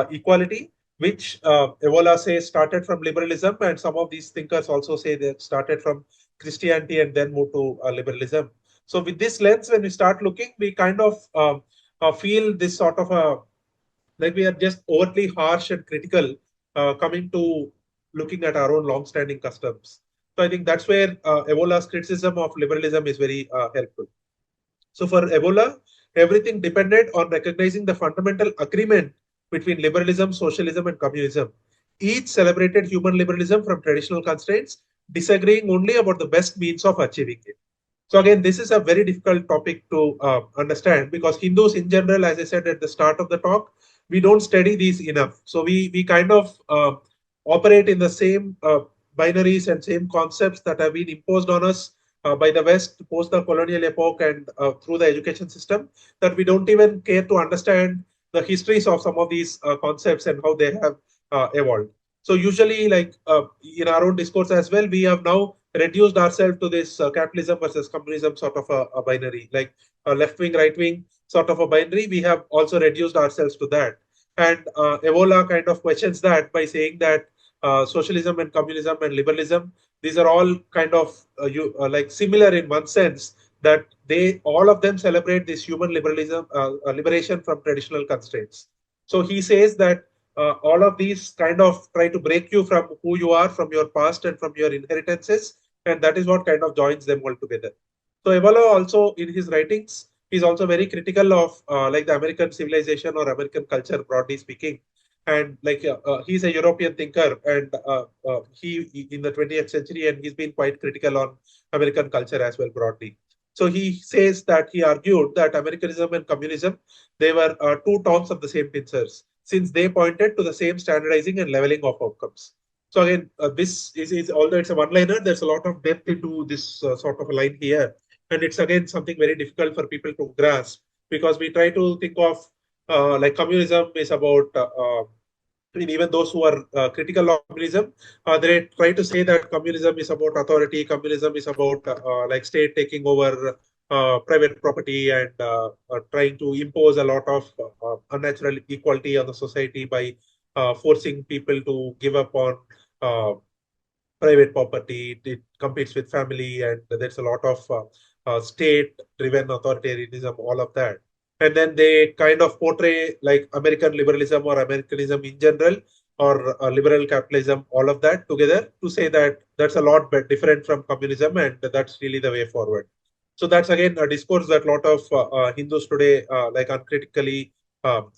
equality, which Evola says started from liberalism, and some of these thinkers also say they started from Christianity and then moved to liberalism. So with this lens, when we start looking, we kind of feel this sort of a like we are just overtly harsh and critical coming to looking at our own long-standing customs. So I think that's where Evola's criticism of liberalism is very helpful. So for Evola, everything depended on recognizing the fundamental agreement between liberalism, socialism, and communism. Each celebrated human liberalism from traditional constraints, disagreeing only about the best means of achieving it. So again, this is a very difficult topic to understand because Hindus in general, as I said at the start of the talk, we don't study these enough. So we kind of operate in the same binaries and same concepts that have been imposed on us by the West post the colonial epoch and through the education system, that we don't even care to understand the histories of some of these concepts and how they have evolved. So usually, like in our own discourse as well, we have now reduced ourselves to this capitalism versus communism sort of a binary, like left wing, right wing sort of a binary. We have also reduced ourselves to that. And Evola kind of questions that by saying that socialism and communism and liberalism, these are all kind of like similar in one sense, that they all of them celebrate this human liberalism, liberation from traditional constraints. So he says that all of these kind of try to break you from who you are, from your past and from your inheritances, and that is what kind of joins them all together. So Evola also in his writings, he's also very critical of like the American civilization or American culture, broadly speaking. And like he's a European thinker, and he in the 20th century, and he's been quite critical on American culture as well, broadly. So he says that he argued that Americanism and communism, they were two tongs of the same pincers, since they pointed to the same standardizing and leveling of outcomes. So again, this is although it's a one-liner, there's a lot of depth into this sort of a line here, and it's again something very difficult for people to grasp because we try to think of like communism is about I mean, even those who are critical of communism, they try to say that communism is about authority, communism is about like state taking over private property and trying to impose a lot of unnatural equality on the society by forcing people to give up on uh, private property. It competes with family, and there's a lot of state-driven authoritarianism, all of that. And then they kind of portray like American liberalism or Americanism in general, or liberal capitalism, all of that together to say that that's a lot different from communism, and that's really the way forward. So that's again a discourse that a lot of Hindus today like uncritically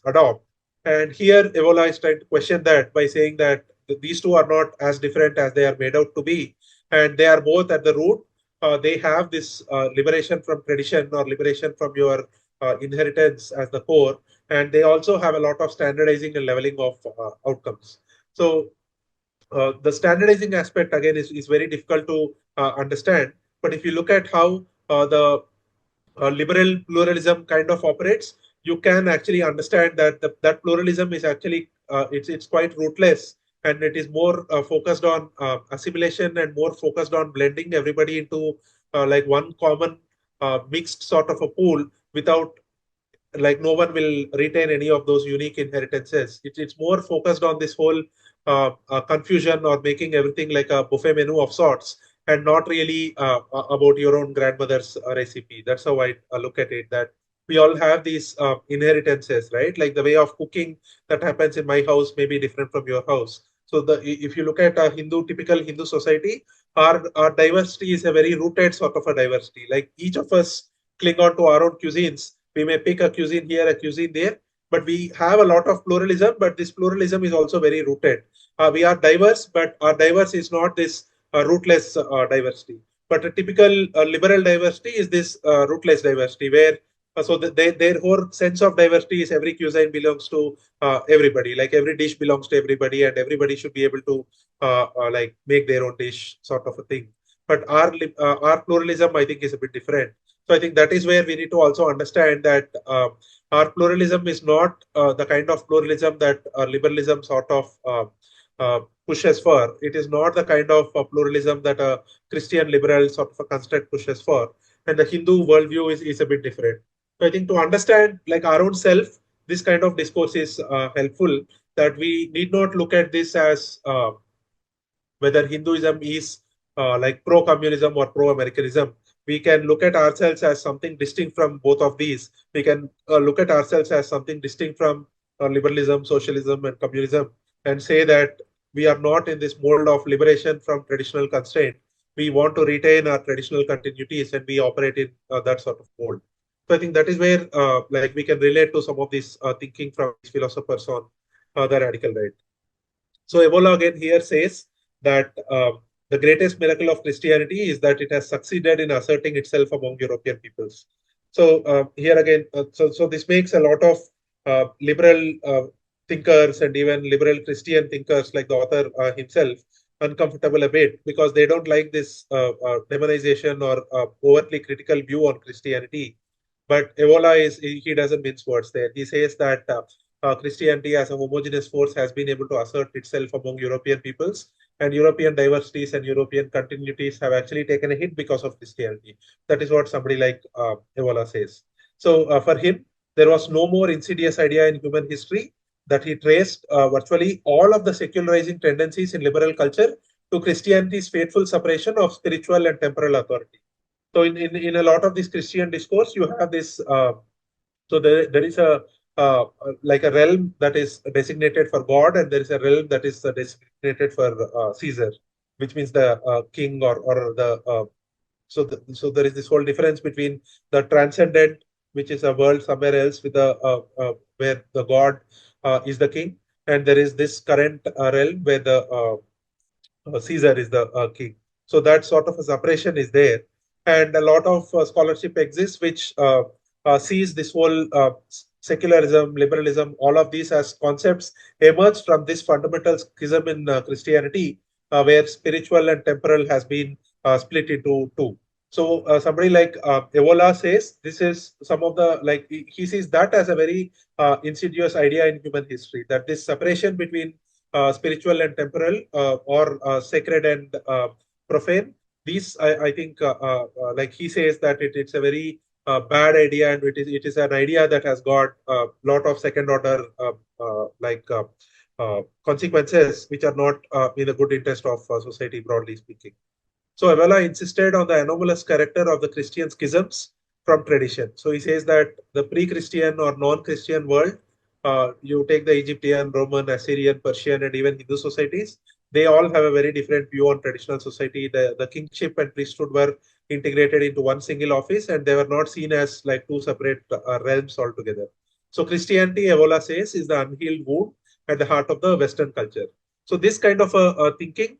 adopt. And here Evola is trying to question that by saying that these two are not as different as they are made out to be, and they are both at the root. They have this liberation from tradition or liberation from your inheritance as the core, and they also have a lot of standardizing and leveling of outcomes. So the standardizing aspect again is very difficult to understand. But if you look at how the liberal pluralism kind of operates, you can actually understand that that pluralism is actually it's quite rootless, and it is more focused on assimilation and more focused on blending everybody into like one common mixed sort of a pool without like no one will retain any of those unique inheritances. It's more focused on this whole confusion or making everything like a buffet menu of sorts and not really about your own grandmother's recipe. That's how I look at it, that we all have these inheritances, right? Like the way of cooking that happens in my house may be different from your house. So if you look at a typical Hindu society, our diversity is a very rooted sort of a diversity. Like each of us cling on to our own cuisines. We may pick a cuisine here, a cuisine there, but we have a lot of pluralism. But this pluralism is also very rooted. We are diverse, but our diverse is not this rootless diversity. But a typical liberal diversity is this rootless diversity, where their whole sense of diversity is every cuisine belongs to everybody. Like every dish belongs to everybody, and everybody should be able to like make their own dish, sort of a thing. But our pluralism, I think, is a bit different. So I think that is where we need to also understand that our pluralism is not the kind of pluralism that liberalism sort of pushes for. It is not the kind of pluralism that a Christian liberal sort of a construct pushes for. And the Hindu worldview is a bit different. So I think to understand like our own self, this kind of discourse is helpful, that we need not look at this as whether Hinduism is like pro-communism or pro-Americanism. We can look at ourselves as something distinct from both of these. We can look at ourselves as something distinct from liberalism, socialism, and communism, and say that we are not in this mold of liberation from traditional constraint. We want to retain our traditional continuities, and we operate in that sort of mold. So I think that is where like we can relate to some of this thinking from these philosophers on the radical right. So Evola again here says that the greatest miracle of Christianity is that it has succeeded in asserting itself among European peoples. So here again, so this makes a lot of liberal thinkers and even liberal Christian thinkers like the author himself uncomfortable a bit, because they don't like this demonization or overtly critical view on Christianity. But Evola he doesn't mince words there. He says that Christianity as a homogeneous force has been able to assert itself among European peoples, and European diversities and European continuities have actually taken a hit because of Christianity. That is what somebody like Evola says. So for him, there was no more insidious idea in human history, that he traced virtually all of the secularizing tendencies in liberal culture to Christianity's fateful separation of spiritual and temporal authority. So in a lot of this Christian discourse, you have this. So there is a like a realm that is designated for God, and there is a realm that is designated for Caesar, which means the king or the. So there is this whole difference between the transcendent, which is a world somewhere else with the where the God is the king, and there is this current realm where the Caesar is the king. So that sort of a separation is there, and a lot of scholarship exists which sees this whole secularism, liberalism, all of these as concepts emerged from this fundamental schism in Christianity, where spiritual and temporal has been split into two. So somebody like Evola says this is some of the, like he sees that as a very insidious idea in human history, that this separation between spiritual and temporal or sacred and profane. These, I think, like he says that it's a very bad idea, and it is an idea that has got a lot of second order consequences, which are not in the good interest of society, broadly speaking. So Evola insisted on the anomalous character of the Christian schisms from tradition. So he says that the pre-Christian or non-Christian world, you take the Egyptian, Roman, Assyrian, Persian, and even Hindu societies, they all have a very different view on traditional society. The kingship and priesthood were integrated into one single office, and they were not seen as like two separate realms altogether. So Christianity, Evola says, is the unhealed wound at the heart of the Western culture. So this kind of a thinking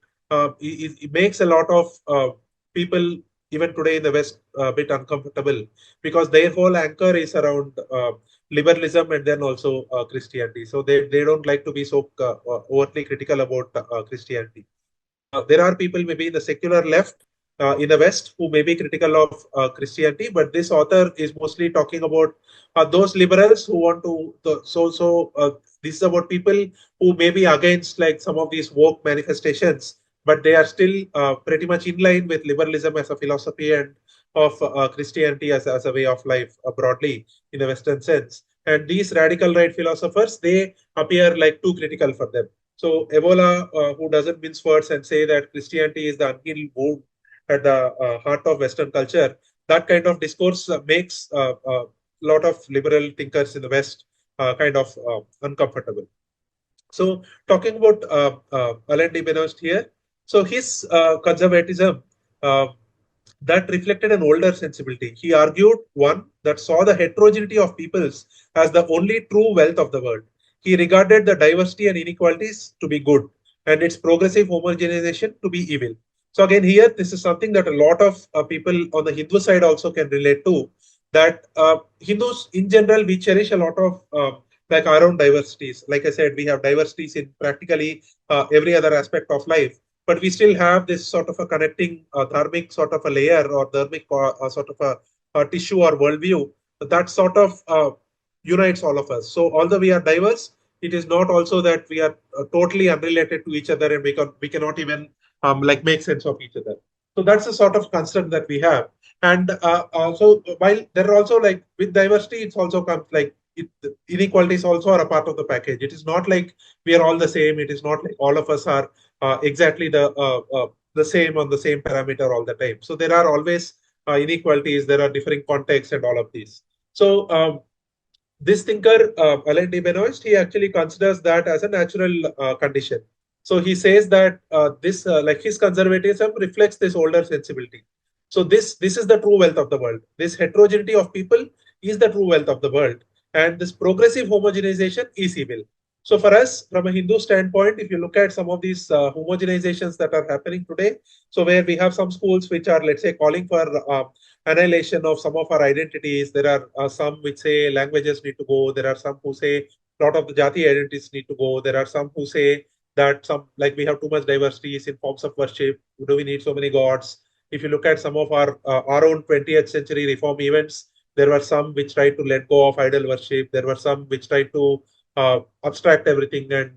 it makes a lot of people even today in the West a bit uncomfortable, because their whole anchor is around liberalism and then also Christianity. So they don't like to be so overtly critical about Christianity. There are people maybe in the secular left in the West who may be critical of Christianity, but this author is mostly talking about those liberals who want to. This is about people who may be against like some of these woke manifestations, but they are still pretty much in line with liberalism as a philosophy and of Christianity as a way of life broadly in a Western sense. And these radical right philosophers, they appear like too critical for them. So Evola, who doesn't mince words and say that Christianity is the unhealed wound at the heart of Western culture, that kind of discourse makes a lot of liberal thinkers in the West kind of uncomfortable. So talking about Alain de Benoist here, so his conservatism uh, that reflected an older sensibility. He argued, one, that saw the heterogeneity of peoples as the only true wealth of the world. He regarded the diversity and inequalities to be good and its progressive homogenization to be evil. So again, here, this is something that a lot of people on the Hindu side also can relate to, that Hindus in general, we cherish a lot of like our own diversities. Like I said, we have diversities in practically every other aspect of life, but we still have this sort of a connecting dharmic sort of a layer or dharmic sort of a tissue or worldview that sort of unites all of us. So although we are diverse, it is not also that we are totally unrelated to each other and we cannot even like make sense of each other. So that's the sort of construct that we have. And so while there are also like with diversity, it's also comes like inequalities also are a part of the package. It is not like we are all the same. It is not like all of us are exactly the same on the same parameter all the time. So there are always inequalities. There are differing contexts and all of these. So this thinker, Alain de Benoist, he actually considers that as a natural condition. So he says that this, like his conservatism, reflects this older sensibility. So this is the true wealth of the world. This heterogeneity of people is the true wealth of the world, and this progressive homogenization is evil. So for us, from a Hindu standpoint, if you look at some of these homogenizations that are happening today, so where we have some schools which are, let's say, calling for annihilation of some of our identities. There are some which say languages need to go. There are some who say a lot of the Jati identities need to go. There are some who say that some, like we have too much diversities in forms of worship. Do we need so many gods? If you look at some of our own 20th century reform events, there were some which tried to let go of idol worship. There were some which tried to abstract everything and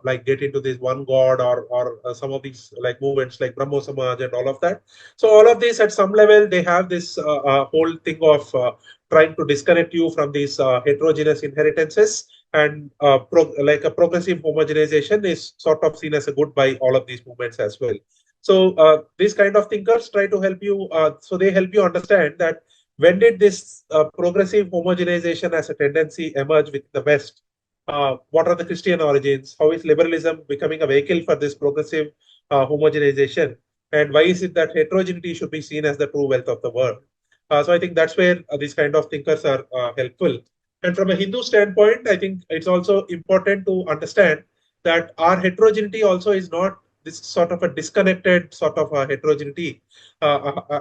like get into this one god, or some of these like movements like Brahmo Samaj and all of that. So all of these at some level they have this whole thing of trying to disconnect you from these heterogeneous inheritances, and like a progressive homogenization is sort of seen as a good by all of these movements as well. So these kind of thinkers try to help you. So they help you understand that when did this progressive homogenization as a tendency emerge with the West? What are the Christian origins? How is liberalism becoming a vehicle for this progressive homogenization? And why is it that heterogeneity should be seen as the true wealth of the world? So I think that's where these kind of thinkers are helpful. And from a Hindu standpoint, I think it's also important to understand that our heterogeneity also is not this sort of a disconnected sort of a heterogeneity,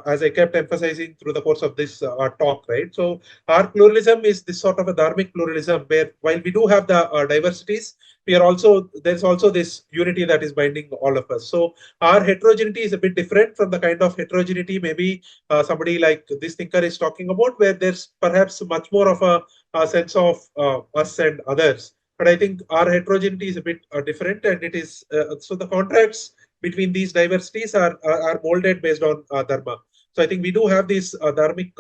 as I kept emphasizing through the course of this talk, right? So our pluralism is this sort of a dharmic pluralism where while we do have the diversities, we are also, there's also this unity that is binding all of us. So our heterogeneity is a bit different from the kind of heterogeneity maybe somebody like this thinker is talking about, where there's perhaps much more of a sense of us and others. But I think our heterogeneity is a bit different, and it is so the contracts between these diversities are molded based on dharma. So I think we do have this dharmic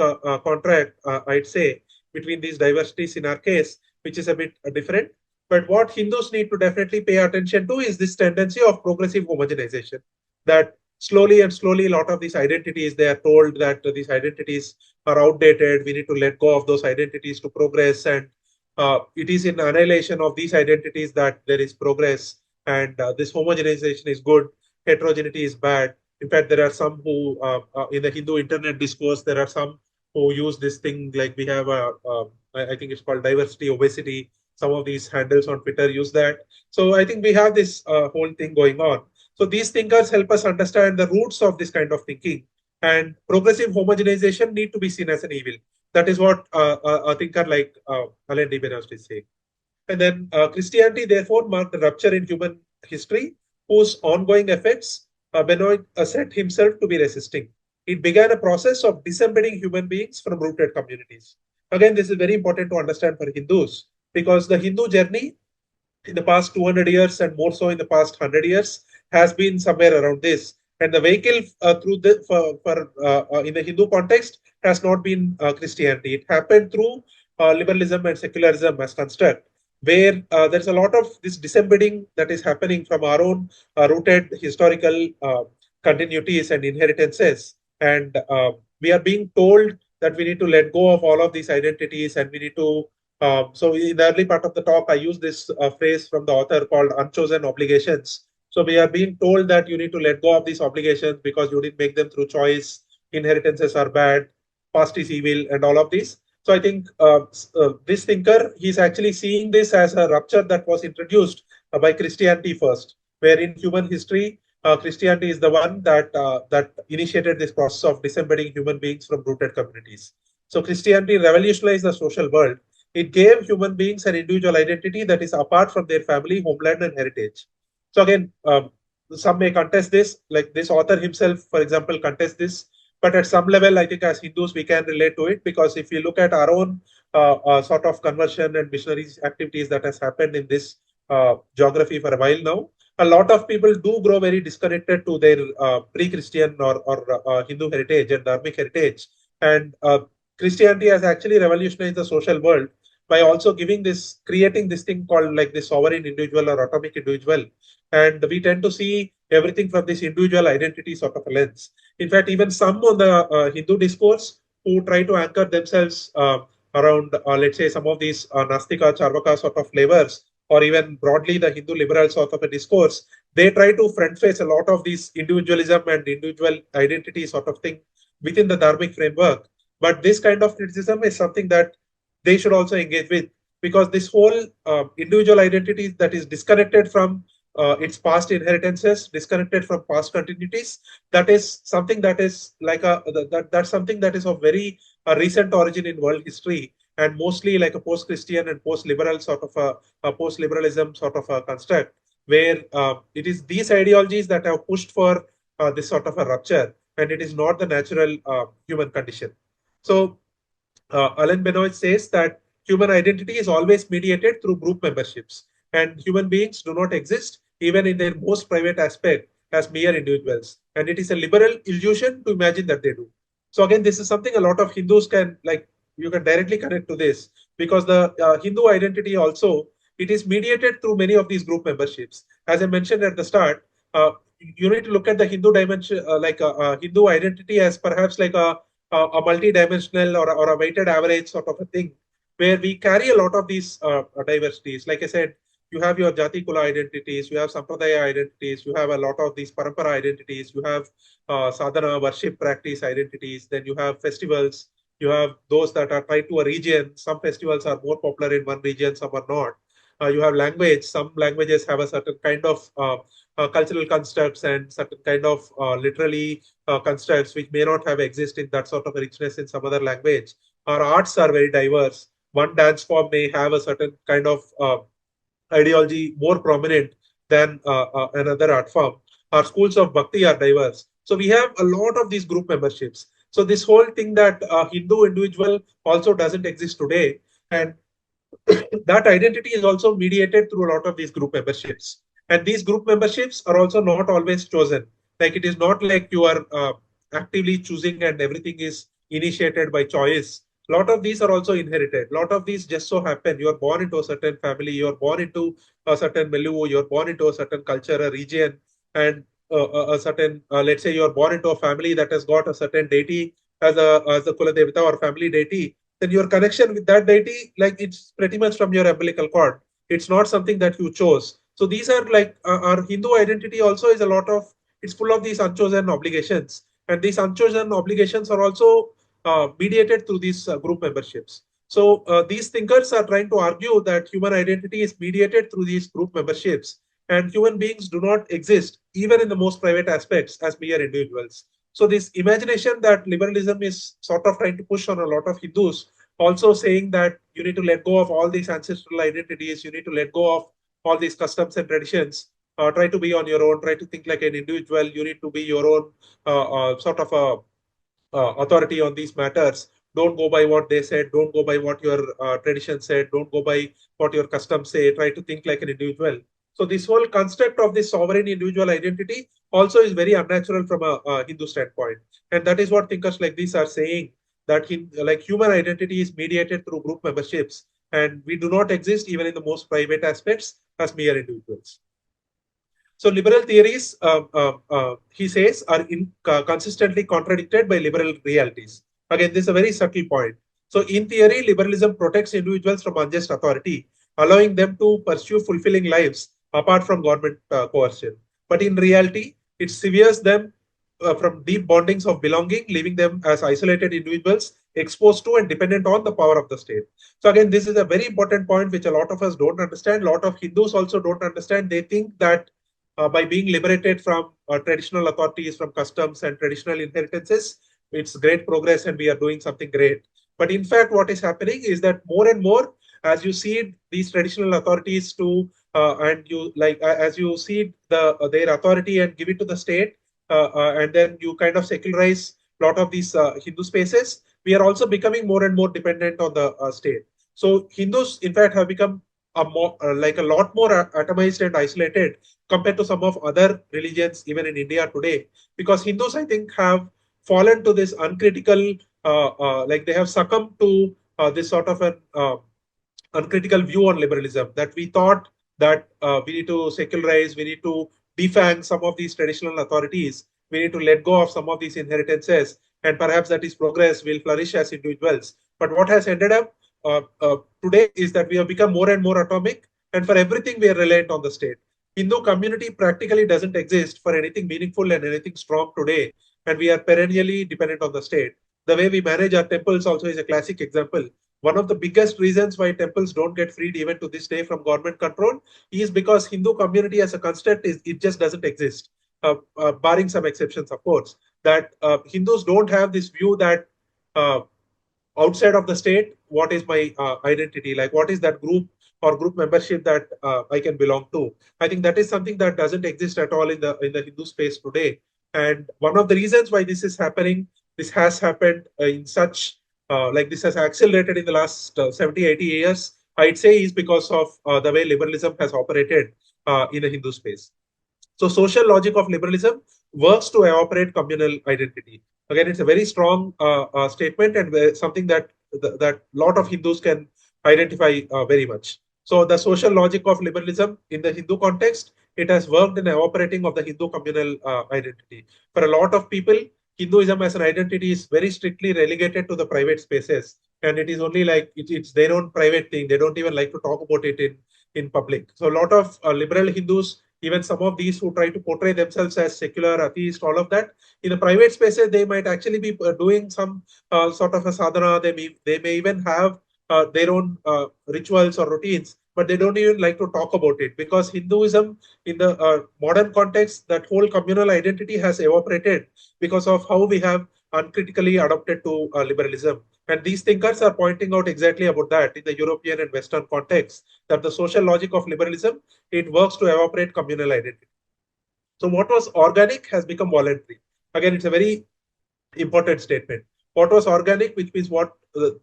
contract, I'd say, between these diversities in our case, which is a bit different. But what Hindus need to definitely pay attention to is this tendency of progressive homogenization. That slowly and slowly, a lot of these identities, they are told that these identities are outdated. We need to let go of those identities to progress. And it is in annihilation of these identities that there is progress. And this homogenization is good, heterogeneity is bad. In fact, there are some who, in the Hindu internet discourse, there are some who use this thing like we have I think it's called diversity obesity. some of these handles on Twitter use that. So I think we have this whole thing going on. So these thinkers help us understand the roots of this kind of thinking, and progressive homogenization need to be seen as an evil. That is what a thinker like Alain is saying. And then Christianity, therefore, marked a rupture in human history, whose ongoing effects Benoist said himself to be resisting. It began a process of disembedding human beings from rooted communities. Again, this is very important to understand for Hindus, because the Hindu journey in the past 200 years and more so in the past 100 years has been somewhere around this. And the vehicle through the for in the Hindu context has not been Christianity. It happened through liberalism and secularism as construct, where there's a lot of this disembedding that is happening from our own rooted historical continuities and inheritances. And we are being told that we need to let go of all of these identities, and we need to so in the early part of the talk, I used this phrase from the author called unchosen obligations. So we are being told that you need to let go of these obligations because you didn't make them through choice, inheritances are bad, past is evil, and all of these. So I think this thinker, he's actually seeing this as a rupture that was introduced by Christianity first, where in human history, Christianity is the one that initiated this process of disembedding human beings from rooted communities. So Christianity revolutionized the social world. It gave human beings an individual identity that is apart from their family, homeland, and heritage. So again, some may contest this, like this author himself, for example, contests this. But at some level, I think as Hindus, we can relate to it, because if you look at our own sort of conversion and missionary activities that has happened in this geography for a while now, a lot of people do grow very disconnected to their pre-Christian or Hindu heritage and Dharmic heritage. And Christianity has actually revolutionized the social world by also creating this thing called like the sovereign individual or atomic individual. And we tend to see everything from this individual identity sort of a lens. In fact, even some on the Hindu discourse who try to anchor themselves around, let's say, some of these Nastika, Charvaka sort of flavors, or even broadly the Hindu liberal sort of a discourse, they try to front face a lot of these individualism and individual identity sort of thing within the Dharmic framework. But this kind of criticism is something that they should also engage with, because this whole individual identity that is disconnected from its past inheritances, disconnected from past continuities, that is something that is like that's something that is of very recent origin in world history, and mostly like a post-Christian and post-liberal sort of a post-liberalism sort of a construct, where it is these ideologies that have pushed for this sort of a rupture, and it is not the natural human condition. So Alain Benoist says that human identity is always mediated through group memberships, and human beings do not exist even in their most private aspect as mere individuals. And it is a liberal illusion to imagine that they do. So again, this is something a lot of Hindus can, like, you can directly connect to this, because the Hindu identity also, it is mediated through many of these group memberships. As I mentioned at the start, you need to look at the Hindu dimension, like a Hindu identity as perhaps like a multi-dimensional or a weighted average sort of a thing, where we carry a lot of these diversities. Like I said, you have your Jati Kula identities, you have Sampradaya identities, you have a lot of these Parampara identities, you have sadhana, worship practice identities, then you have festivals, you have those that are tied to a region. Some festivals are more popular in one region, some are not. You have language. Some languages have a certain kind of cultural constructs and certain kind of literally constructs which may not have exist in that sort of richness in some other language. Our arts are very diverse. One dance form may have a certain kind of ideology more prominent than another art form. Our schools of bhakti are diverse. So we have a lot of these group memberships. So this whole thing that Hindu individual also doesn't exist today. And that identity is also mediated through a lot of these group memberships. And these group memberships are also not always chosen. Like it is not like you are actively choosing and everything is initiated by choice. A lot of these are also inherited. A lot of these just so happen. You are born into a certain family, you are born into a certain milieu, you are born into a certain culture, a region, and a certain, let's say you are born into a family that has got a certain deity as a Kula Devata or family deity, then your connection with that deity, like it's pretty much from your umbilical cord. It's not something that you chose. So these are like our Hindu identity also is a lot of, it's full of these unchosen obligations. And these unchosen obligations are also mediated through these group memberships. So these thinkers are trying to argue that human identity is mediated through these group memberships, and human beings do not exist, even in the most private aspects, as mere individuals. So this imagination that liberalism is sort of trying to push on a lot of Hindus, also saying that you need to let go of all these ancestral identities, you need to let go of all these customs and traditions, try to be on your own, try to think like an individual, you need to be your own sort of a authority on these matters. Don't go by what they said. Don't go by what your tradition said. Don't go by what your customs say. Try to think like an individual. So this whole construct of this sovereign individual identity also is very unnatural from a Hindu standpoint, and that is what thinkers like this are saying, that like human identity is mediated through group memberships, and we do not exist even in the most private aspects as mere individuals. So liberal theories, he says, are consistently contradicted by liberal realities. Again, this is a very subtle point. So in theory, liberalism protects individuals from unjust authority, allowing them to pursue fulfilling lives apart from government coercion. But in reality, it severs them from deep bondings of belonging, leaving them as isolated individuals exposed to and dependent on the power of the state. So again, this is a very important point which a lot of us don't understand. A lot of Hindus also don't understand. They think that by being liberated from traditional authorities, from customs and traditional inheritances, it's great progress and we are doing something great. But in fact, what is happening is that more and more, as you see these traditional authorities to, and you like, as you see their authority and give it to the state, and then you kind of secularize a lot of these Hindu spaces, we are also becoming more and more dependent on the state. So Hindus, in fact, have become like a lot more atomized and isolated compared to some of other religions, even in India today. Because Hindus, I think, have fallen to this uncritical, like they have succumbed to this sort of an uncritical view on liberalism, that we thought that we need to secularize, we need to defang some of these traditional authorities, we need to let go of some of these inheritances, and perhaps that is progress, will flourish as individuals. But what has ended up today is that we have become more and more atomic, and for everything we are reliant on the state. Hindu community practically doesn't exist for anything meaningful and anything strong today, and we are perennially dependent on the state. The way we manage our temples also is a classic example. One of the biggest reasons why temples don't get freed even to this day from government control is because Hindu community as a construct is it just doesn't exist, barring some exceptions, of course. That Hindus don't have this view that uh, outside of the state, what is my identity? Like, what is that group or group membership that I can belong to? I think that is something that doesn't exist at all in the Hindu space today. And one of the reasons why this is happening, this has happened in such like this has accelerated in the last 70, 80 years, I'd say, is because of the way liberalism has operated in the Hindu space. So social logic of liberalism works to evaporate communal identity. Again, it's a very strong statement and something that that lot of Hindus can identify very much. So the social logic of liberalism in the Hindu context, it has worked in evaporating of the Hindu communal identity. For a lot of people, Hinduism as an identity is very strictly relegated to the private spaces, and it is only like it's their own private thing. They don't even like to talk about it in public. So a lot of liberal Hindus, even some of these who try to portray themselves as secular, atheist, all of that, in the private spaces, they might actually be doing some sort of a sadhana. They may even have their own rituals or routines, but they don't even like to talk about it, because Hinduism in the modern context, that whole communal identity has evaporated because of how we have uncritically adopted to liberalism. And these thinkers are pointing out exactly about that in the European and Western context, that the social logic of liberalism, it works to evaporate communal identity. So what was organic has become voluntary. Again, it's a very important statement. What was organic, which means what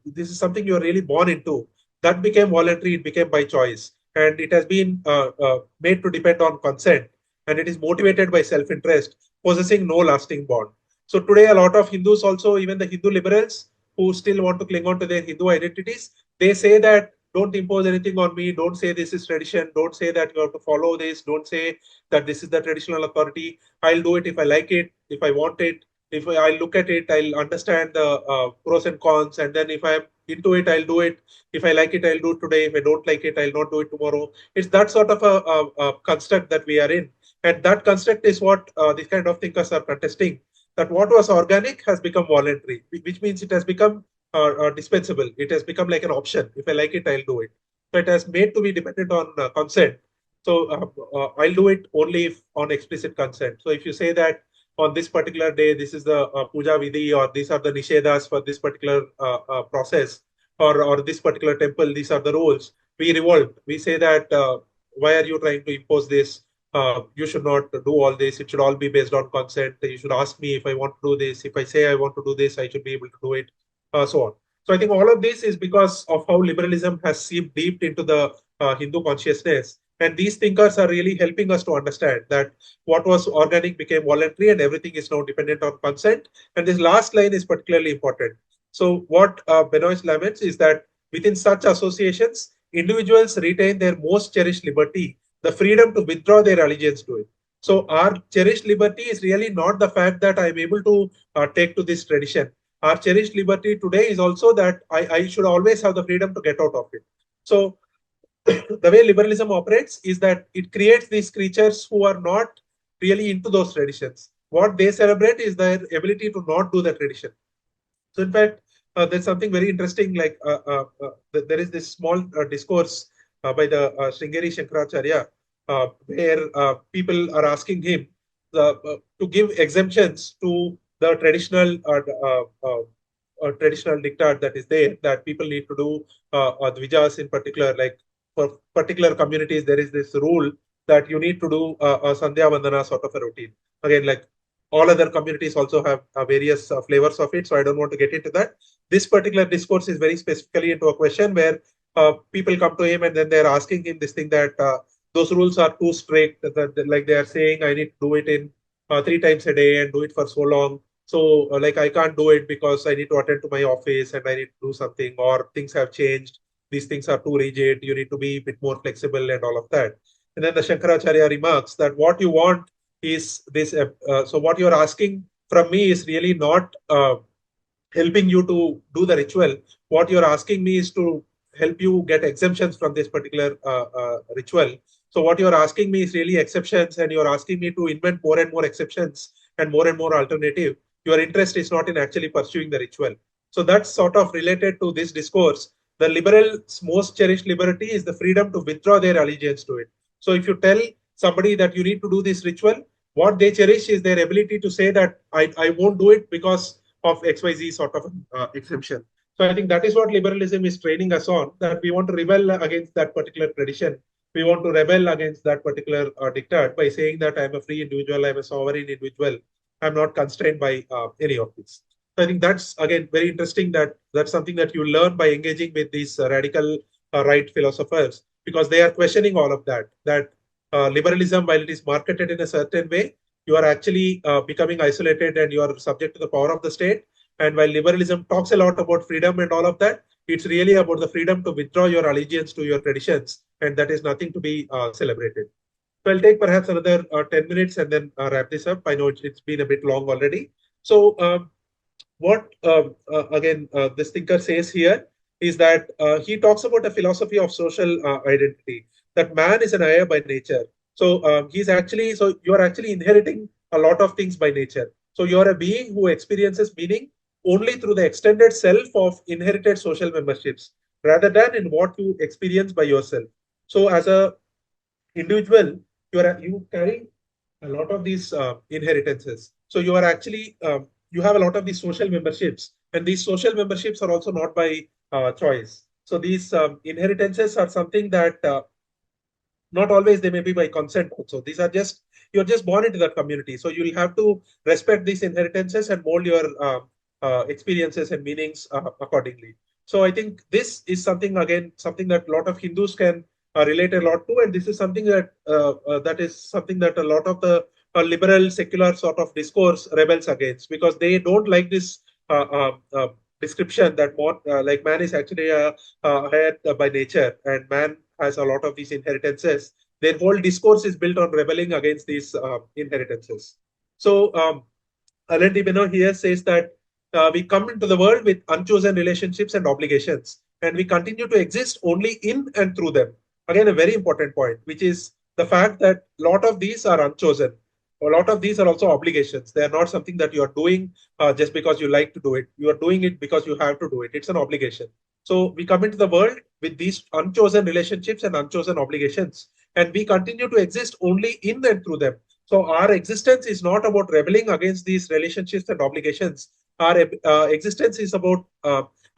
this is something you are really born into, that became voluntary, it became by choice. And it has been made to depend on consent. And it is motivated by self-interest, possessing no lasting bond. So today, a lot of Hindus also, even the Hindu liberals who still want to cling on to their Hindu identities, they say that don't impose anything on me. Don't say this is tradition. Don't say that you have to follow this. Don't say that this is the traditional authority. I'll do it if I like it, if I want it. If I look at it, I'll understand the pros and cons. And then if I'm into it, I'll do it. If I like it, I'll do it today. If I don't like it, I'll not do it tomorrow. It's that sort of a construct that we are in. And that construct is what these kind of thinkers are contesting. That what was organic has become voluntary, which means it has become dispensable. It has become like an option. If I like it, I'll do it. So it has made to be dependent on consent. So I'll do it only if on explicit consent. So if you say that on this particular day, this is the puja vidhi, or these are the nishedas for this particular process, or this particular temple, these are the rules, we revolt. We say that why are you trying to impose this? You should not do all this. It should all be based on consent. You should ask me if I want to do this. If I say I want to do this, I should be able to do it, so on. So I think all of this is because of how liberalism has seeped deep into the Hindu consciousness. And these thinkers are really helping us to understand that what was organic became voluntary and everything is now dependent on consent. And this last line is particularly important. So what Benoist laments is that within such associations, individuals retain their most cherished liberty, the freedom to withdraw their allegiance to it. So our cherished liberty is really not the fact that I'm able to take to this tradition. Our cherished liberty today is also that I should always have the freedom to get out of it. So the way liberalism operates is that it creates these creatures who are not really into those traditions. What they celebrate is their ability to not do the tradition. So in fact, there's something very interesting. Like there is this small discourse by the Sringeri Shankaracharya, where people are asking him to give exemptions to the traditional diktat that is there, that people need to do dvijas in particular. Like for particular communities, there is this rule that you need to do a Sandhya Vandana sort of a routine. Again, like all other communities also have various flavors of it. So I don't want to get into that. This particular discourse is very specifically into a question where people come to him and then they're asking him this thing that those rules are too strict. That, like they are saying, I need to do it in 3 times a day and do it for so long. So like I can't do it because I need to attend to my office and I need to do something, or things have changed. These things are too rigid. You need to be a bit more flexible and all of that. And then the Shankaracharya remarks that what you want is this. So what you're asking from me is really not helping you to do the ritual. What you're asking me is to help you get exemptions from this particular ritual. So what you're asking me is really exceptions, and you're asking me to invent more and more exceptions and more alternative. Your interest is not in actually pursuing the ritual. So that's sort of related to this discourse. The liberals' most cherished liberty is the freedom to withdraw their allegiance to it. So if you tell somebody that you need to do this ritual, what they cherish is their ability to say that I won't do it because of XYZ sort of exemption. So I think that is what liberalism is training us on, that we want to rebel against that particular tradition. We want to rebel against that particular diktat by saying that I'm a free individual, I'm a sovereign individual, I'm not constrained by any of this. So I think that's, again, very interesting, that that's something that you learn by engaging with these radical right philosophers, because they are questioning all of that, that liberalism, while it is marketed in a certain way, you are actually becoming isolated and you are subject to the power of the state. And while liberalism talks a lot about freedom and all of that, it's really about the freedom to withdraw your allegiance to your traditions, and that is nothing to be celebrated. So I'll take perhaps another 10 minutes and then wrap this up. I know it's been a bit long already. So what again this thinker says here is that he talks about a philosophy of social identity, that man is an ayah by nature. So you are actually inheriting a lot of things by nature. So you are a being who experiences meaning only through the extended self of inherited social memberships, rather than in what you experience by yourself. So as a individual, you carry a lot of these inheritances. So you are actually you have a lot of these social memberships, and these social memberships are also not by choice. So these inheritances are something that not always, they may be by consent also. These are just, you're just born into that community, so you'll have to respect these inheritances and mold your experiences and meanings accordingly. So I think this is something, again, something that a lot of Hindus can relate a lot to, and this is something that that is something that a lot of the liberal secular sort of discourse rebels against, because they don't like this description that more like man is actually a higher by nature, and man has a lot of these inheritances. Their whole discourse is built on rebelling against these inheritances. So Alain here says that we come into the world with unchosen relationships and obligations, and we continue to exist only in and through them. Again, a very important point, which is the fact that a lot of these are unchosen. a lot of these are also obligations. They are not something that you are doing just because you like to do it. You are doing it because you have to do it. It's an obligation. So we come into the world with these unchosen relationships and unchosen obligations, and we continue to exist only in and through them. So our existence is not about rebelling against these relationships and obligations. Our existence is about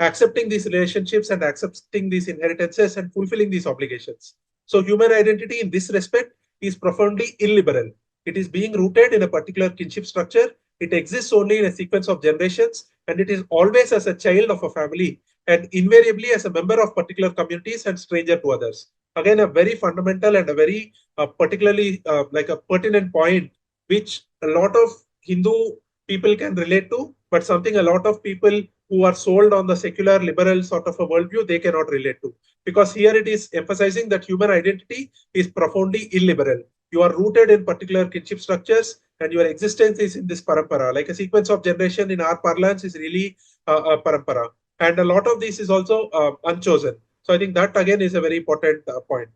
accepting these relationships and accepting these inheritances and fulfilling these obligations. So human identity in this respect is profoundly illiberal. It is being rooted in a particular kinship structure. It exists only in a sequence of generations, and it is always as a child of a family and invariably as a member of particular communities and stranger to others. Again, a very fundamental and a very particularly like a pertinent point, which a lot of Hindu people can relate to, but something a lot of people who are sold on the secular liberal sort of a worldview, they cannot relate to. Because here it is emphasizing that human identity is profoundly illiberal. You are rooted in particular kinship structures, and your existence is in this parampara. Like a sequence of generation in our parlance is really a parampara. And a lot of this is also unchosen. So I think that again is a very important point.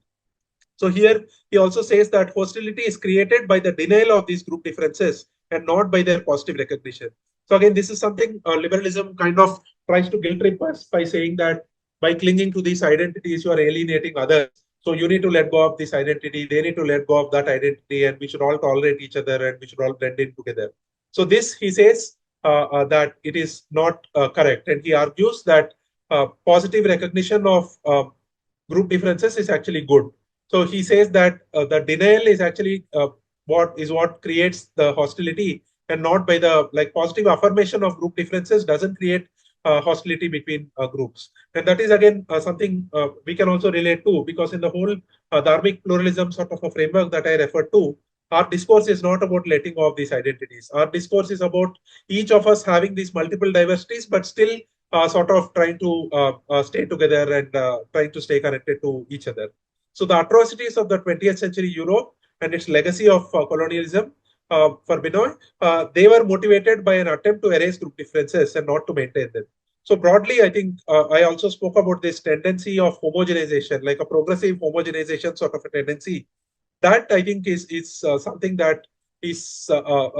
So here he also says that hostility is created by the denial of these group differences and not by their positive recognition. So again, this is something liberalism kind of tries to guilt trip us by saying that by clinging to these identities, you are alienating others. So you need to let go of this identity. They need to let go of that identity, and we should all tolerate each other and we should all blend in together. So this, he says, that it is not correct, and he argues that positive recognition of group differences is actually good. So he says that the denial is actually what creates the hostility, and not by the like positive affirmation of group differences doesn't create hostility between groups. And that is again something we can also relate to, because in the whole dharmic pluralism sort of a framework that I referred to, our discourse is not about letting go of these identities. Our discourse is about each of us having these multiple diversities, but still sort of trying to stay together and trying to stay connected to each other. So the atrocities of the 20th century Europe and its legacy of colonialism for Benoist, they were motivated by an attempt to erase group differences and not to maintain them. So broadly, I think I also spoke about this tendency of homogenization, like a progressive homogenization sort of a tendency. That I think is something that is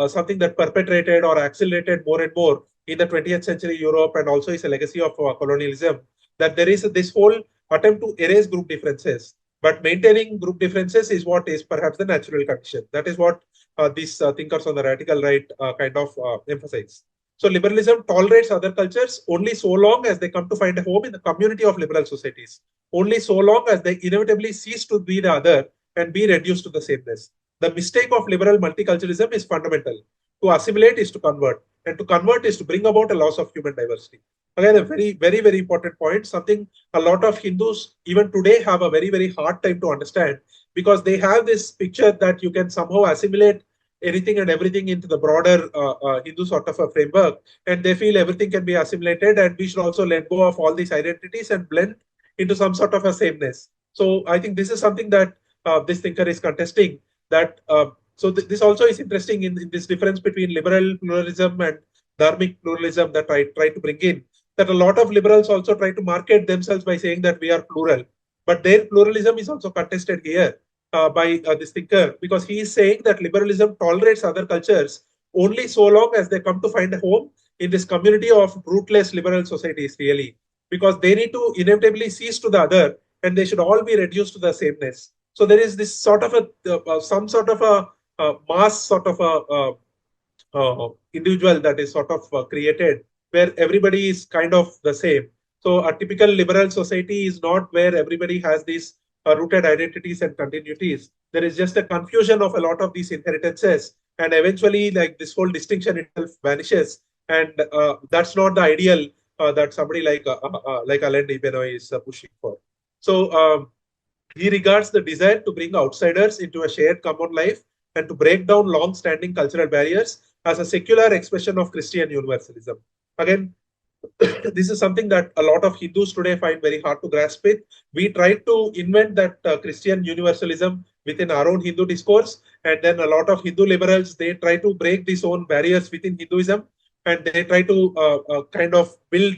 something that perpetrated or accelerated more and more in the 20th century Europe, and also is a legacy of colonialism. That there is this whole attempt to erase group differences, but maintaining group differences is what is perhaps the natural condition. That is what these thinkers on the radical right kind of emphasize. So liberalism tolerates other cultures only so long as they come to find a home in the community of liberal societies. Only so long as they inevitably cease to be the other and be reduced to the sameness. The mistake of liberal multiculturalism is fundamental. To assimilate is to convert, and to convert is to bring about a loss of human diversity. Again, a very, very, very important point, something a lot of Hindus even today have a very, very hard time to understand, because they have this picture that you can somehow assimilate anything and everything into the broader Hindu sort of a framework, and they feel everything can be assimilated, and we should also let go of all these identities and blend into some sort of a sameness. So I think this is something that this thinker is contesting. That this also is interesting in this difference between liberal pluralism and dharmic pluralism that I try to bring in. That a lot of liberals also try to market themselves by saying that we are plural, but their pluralism is also contested here by this thinker, because he is saying that liberalism tolerates other cultures only so long as they come to find a home in this community of rootless liberal societies, really, because they need to inevitably cease to the other, and they should all be reduced to the sameness. So there is this sort of a some sort of a mass sort of a individual that is sort of created, where everybody is kind of the same. So a typical liberal society is not where everybody has these rooted identities and continuities. There is just a confusion of a lot of these inheritances, and eventually, like this whole distinction itself vanishes, and that's not the ideal that somebody like Alain is pushing for. So he regards the desire to bring outsiders into a shared common life and to break down long-standing cultural barriers as a secular expression of Christian universalism. Again, this is something that a lot of Hindus today find very hard to grasp it. We tried to invent that Christian universalism within our own Hindu discourse, and then a lot of Hindu liberals, they try to break these own barriers within Hinduism, and they try to kind of build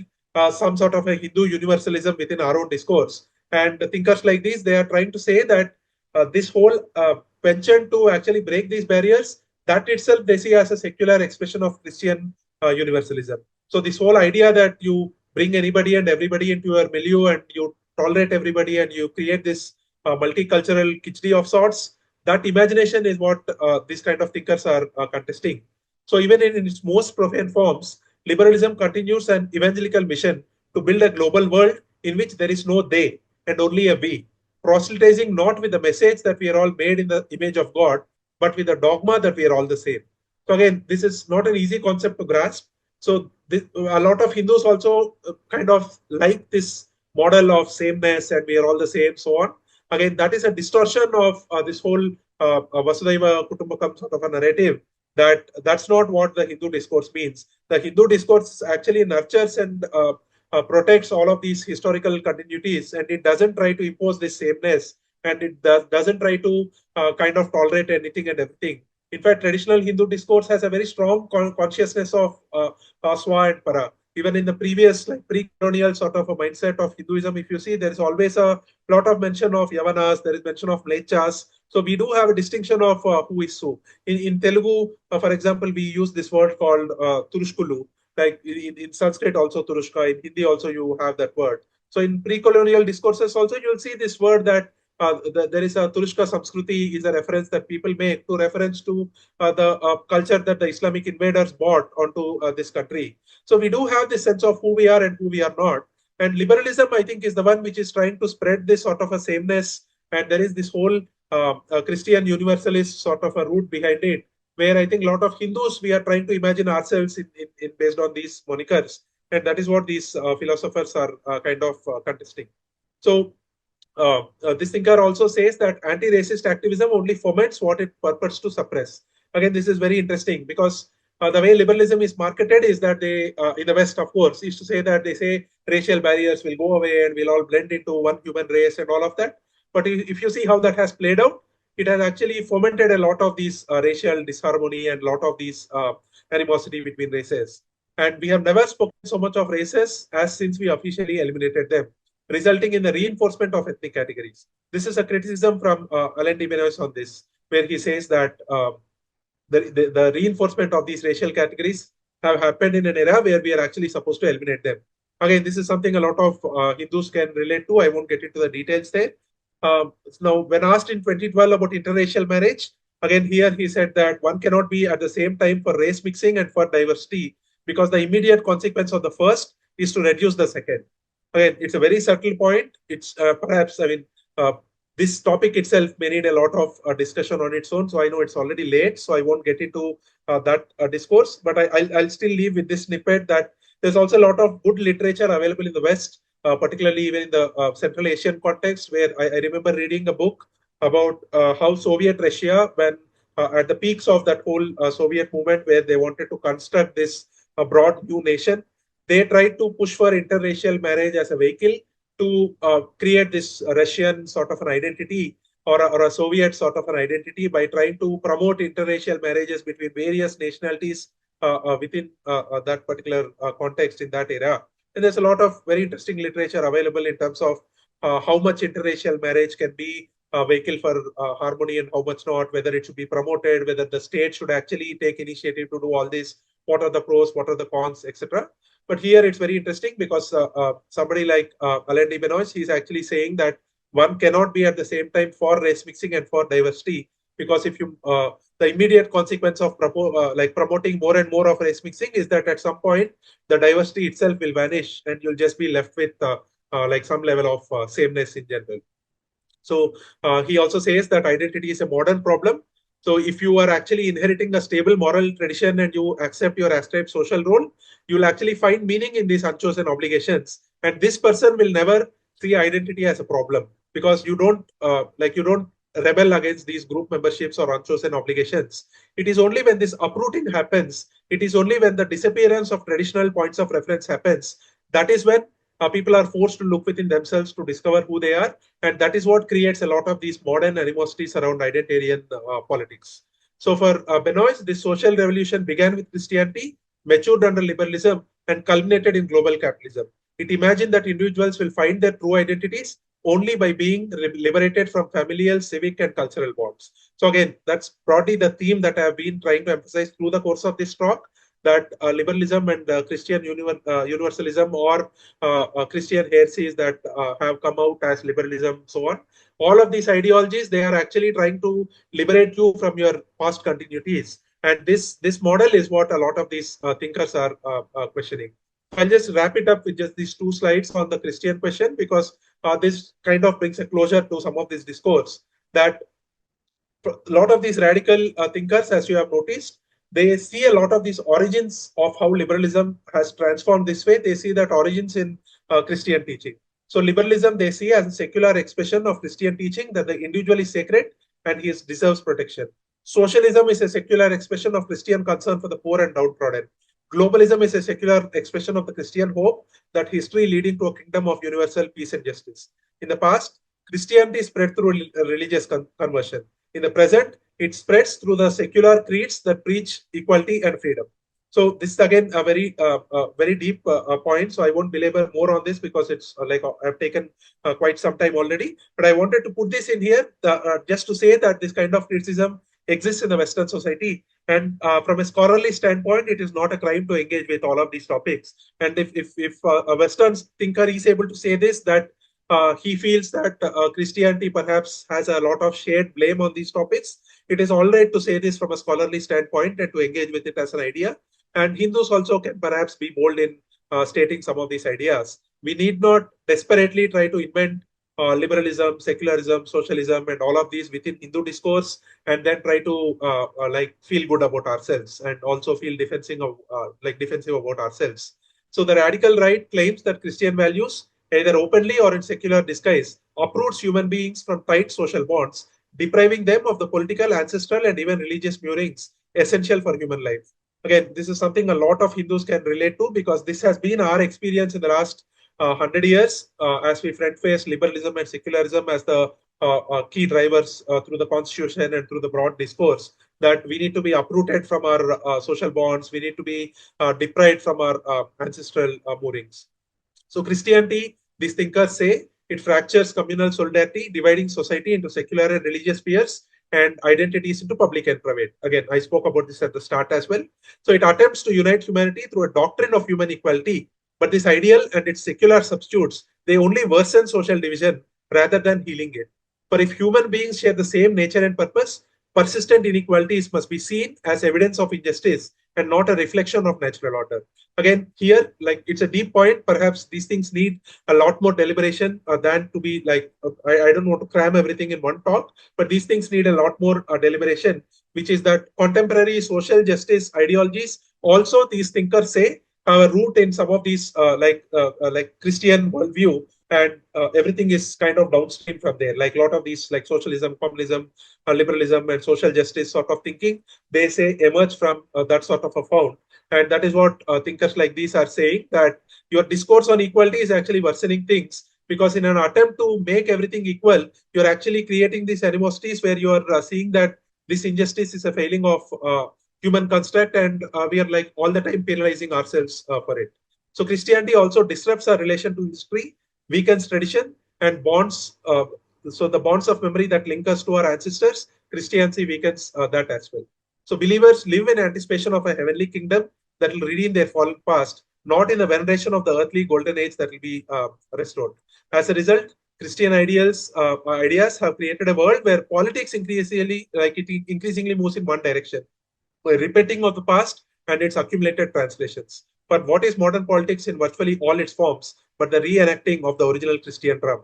some sort of a Hindu universalism within our own discourse. And thinkers like these, they are trying to say that this whole penchant to actually break these barriers that itself they see as a secular expression of Christian universalism. So this whole idea that you bring anybody and everybody into your milieu and you tolerate everybody and you create this multicultural khichdi of sorts, that imagination is what these kind of thinkers are contesting. So even in its most profane forms, liberalism continues an evangelical mission to build a global world in which there is no they and only a we, proselytizing not with the message that we are all made in the image of God, but with the dogma that we are all the same. So again, this is not an easy concept to grasp. So a lot of Hindus also kind of like this model of sameness and we are all the same, so on. Again, that is a distortion of this whole Vasudhaiva Kutumbakam sort of a narrative. That's not what the Hindu discourse means. The Hindu discourse actually nurtures and protects all of these historical continuities, and it doesn't try to impose this sameness, and it doesn't try to kind of tolerate anything and everything. In fact, traditional Hindu discourse has a very strong consciousness of Swa and Para. Even in the previous, like pre-colonial sort of a mindset of Hinduism, if you see, there is always a lot of mention of Yavanas, there is mention of Mlechas. So we do have a distinction of who is who. In Telugu, for example, we use this word called Turushkulu. Like in Sanskrit also Turushka, in Hindi also you have that word. So in pre-colonial discourses also you'll see this word that there is a Turushka Samskruti is a reference that people make to reference to the culture that the Islamic invaders brought onto this country. So we do have this sense of who we are and who we are not. And liberalism, I think, is the one which is trying to spread this sort of a sameness. And there is this whole Christian universalist sort of a root behind it, where I think a lot of Hindus, we are trying to imagine ourselves in based on these monikers. And that is what these philosophers are kind of contesting. So this thinker also says that anti-racist activism only foments what it purports to suppress. Again, this is very interesting because the way liberalism is marketed is that they, in the West, of course, is to say that they say racial barriers will go away and we'll all blend into one human race and all of that. But if you see how that has played out, it has actually fomented a lot of these racial disharmony and a lot of these animosity between races. And we have never spoken so much of races as since we officially eliminated them, resulting in the reinforcement of ethnic categories. This is a criticism from Alain Benoist on this, where he says that the reinforcement of these racial categories have happened in an era where we are actually supposed to eliminate them. Again, this is something a lot of Hindus can relate to. I won't get into the details there. Now, when asked in 2012 about interracial marriage, again, here he said that one cannot be at the same time for race mixing and for diversity because the immediate consequence of the first is to reduce the second. Again, it's a very subtle point. It's perhaps, I mean, this topic itself may need a lot of discussion on its own. So I know it's already late, so I won't get into that discourse. But I'll still leave with this snippet that there's also a lot of good literature available in the West, particularly even in the Central Asian context, where I remember reading a book about how Soviet Russia, when at the peaks of that whole Soviet movement, where they wanted to construct this broad new nation, they tried to push for interracial marriage as a vehicle to create this Russian sort of an identity or a Soviet sort of an identity by trying to promote interracial marriages between various nationalities within that particular context in that era. And there's a lot of very interesting literature available in terms of how much interracial marriage can be a vehicle for harmony and how much not, whether it should be promoted, whether the state should actually take initiative to do all this, what are the pros, what are the cons, etc. But here it's very interesting because somebody like Alain Benoist, he's actually saying that one cannot be at the same time for race mixing and for diversity, because if you the immediate consequence of like promoting more and more of race mixing is that at some point the diversity itself will vanish and you'll just be left with like some level of sameness in general. So he also says that identity is a modern problem. So if you are actually inheriting a stable moral tradition and you accept your ascribed social role, you'll actually find meaning in these unchosen obligations. And this person will never see identity as a problem because you don't rebel against these group memberships or unchosen obligations. It is only when this uprooting happens, it is only when the disappearance of traditional points of reference happens, that is when people are forced to look within themselves to discover who they are. And that is what creates a lot of these modern animosities around identitarian politics. So for Benoist, this social revolution began with Christianity, matured under liberalism, and culminated in global capitalism. It imagined that individuals will find their true identities only by being liberated from familial, civic, and cultural bonds. So again, that's broadly the theme that I have been trying to emphasize through the course of this talk, that liberalism and Christian universalism, or Christian heresies that have come out as liberalism, so on. All of these ideologies, they are actually trying to liberate you from your past continuities. And this model is what a lot of these thinkers are questioning. I'll just wrap it up with just these two slides on the Christian question, because this kind of brings a closure to some of this discourse, that a lot of these radical thinkers, as you have noticed, they see a lot of these origins of how liberalism has transformed this way. They see that origins in Christian teaching. So liberalism they see as a secular expression of Christian teaching, that the individual is sacred and he deserves protection. Socialism is a secular expression of Christian concern for the poor and downtrodden. Globalism is a secular expression of the Christian hope that history leading to a kingdom of universal peace and justice. In the past, Christianity spread through religious conversion. In the present, it spreads through the secular creeds that preach equality and freedom. So this is again a very deep point. So I won't belabor more on this, because it's I've taken quite some time already. But I wanted to put this in here just to say that this kind of criticism exists in the Western society. And from a scholarly standpoint, it is not a crime to engage with all of these topics. And if a Western thinker is able to say this, that he feels that Christianity perhaps has a lot of shared blame on these topics, it is all right to say this from a scholarly standpoint and to engage with it as an idea. And Hindus also can perhaps be bold in stating some of these ideas. We need not desperately try to invent liberalism, secularism, socialism, and all of these within Hindu discourse, and then try to feel good about ourselves and also feel defensive about ourselves. So the radical right claims that Christian values, either openly or in secular disguise, uproots human beings from tight social bonds, depriving them of the political, ancestral, and even religious moorings essential for human life. Again, this is something a lot of Hindus can relate to, because this has been our experience in the last 100 years as we front face liberalism and secularism as the key drivers through the constitution and through the broad discourse, that we need to be uprooted from our social bonds, we need to be deprived from our ancestral moorings. So Christianity, these thinkers say, it fractures communal solidarity, dividing society into secular and religious spheres and identities into public and private. Again, I spoke about this at the start as well. So it attempts to unite humanity through a doctrine of human equality, but this ideal and its secular substitutes, they only worsen social division rather than healing it. For if human beings share the same nature and purpose, persistent inequalities must be seen as evidence of injustice and not a reflection of natural order. Again, here, it's a deep point. Perhaps these things need a lot more deliberation than to be I don't want to cram everything in one talk, but these things need a lot more deliberation, which is that contemporary social justice ideologies, also these thinkers say, have a root in some of these Christian worldview, and everything is kind of downstream from there. Like a lot of these, like socialism, communism, liberalism, and social justice sort of thinking, they say emerge from that sort of a fount. And that is what thinkers like these are saying, that your discourse on equality is actually worsening things, because in an attempt to make everything equal, you're actually creating these animosities where you are seeing that this injustice is a failing of human construct, and we are all the time penalizing ourselves for it. So Christianity also disrupts our relation to history, weakens tradition, and bonds. So the bonds of memory that link us to our ancestors, Christianity weakens that as well. So believers live in anticipation of a heavenly kingdom that will redeem their fallen past, not in the veneration of the earthly golden age that will be restored. As a result, Christian ideas have created a world where politics increasingly moves in one direction, by repeating of the past and its accumulated translations. But what is modern politics in virtually all its forms but the reenacting of the original Christian drama?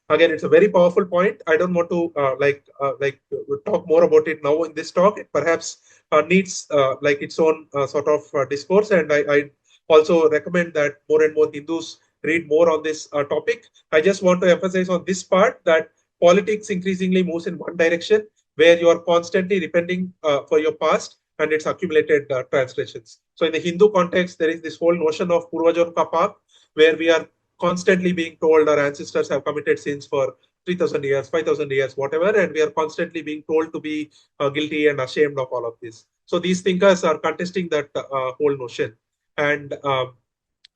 Again, it's a very powerful point. I don't want to talk more about it now in this talk. It perhaps needs its own sort of discourse, and I also recommend that more and more Hindus read more on this topic. I just want to emphasize on this part that politics increasingly moves in one direction, where you are constantly repenting for your past and its accumulated translations. So in the Hindu context, there is this whole notion of Purvajon ka Paap, where we are constantly being told our ancestors have committed sins for 3,000 years, 5,000 years, whatever, and we are constantly being told to be guilty and ashamed of all of this. So these thinkers are contesting that whole notion. And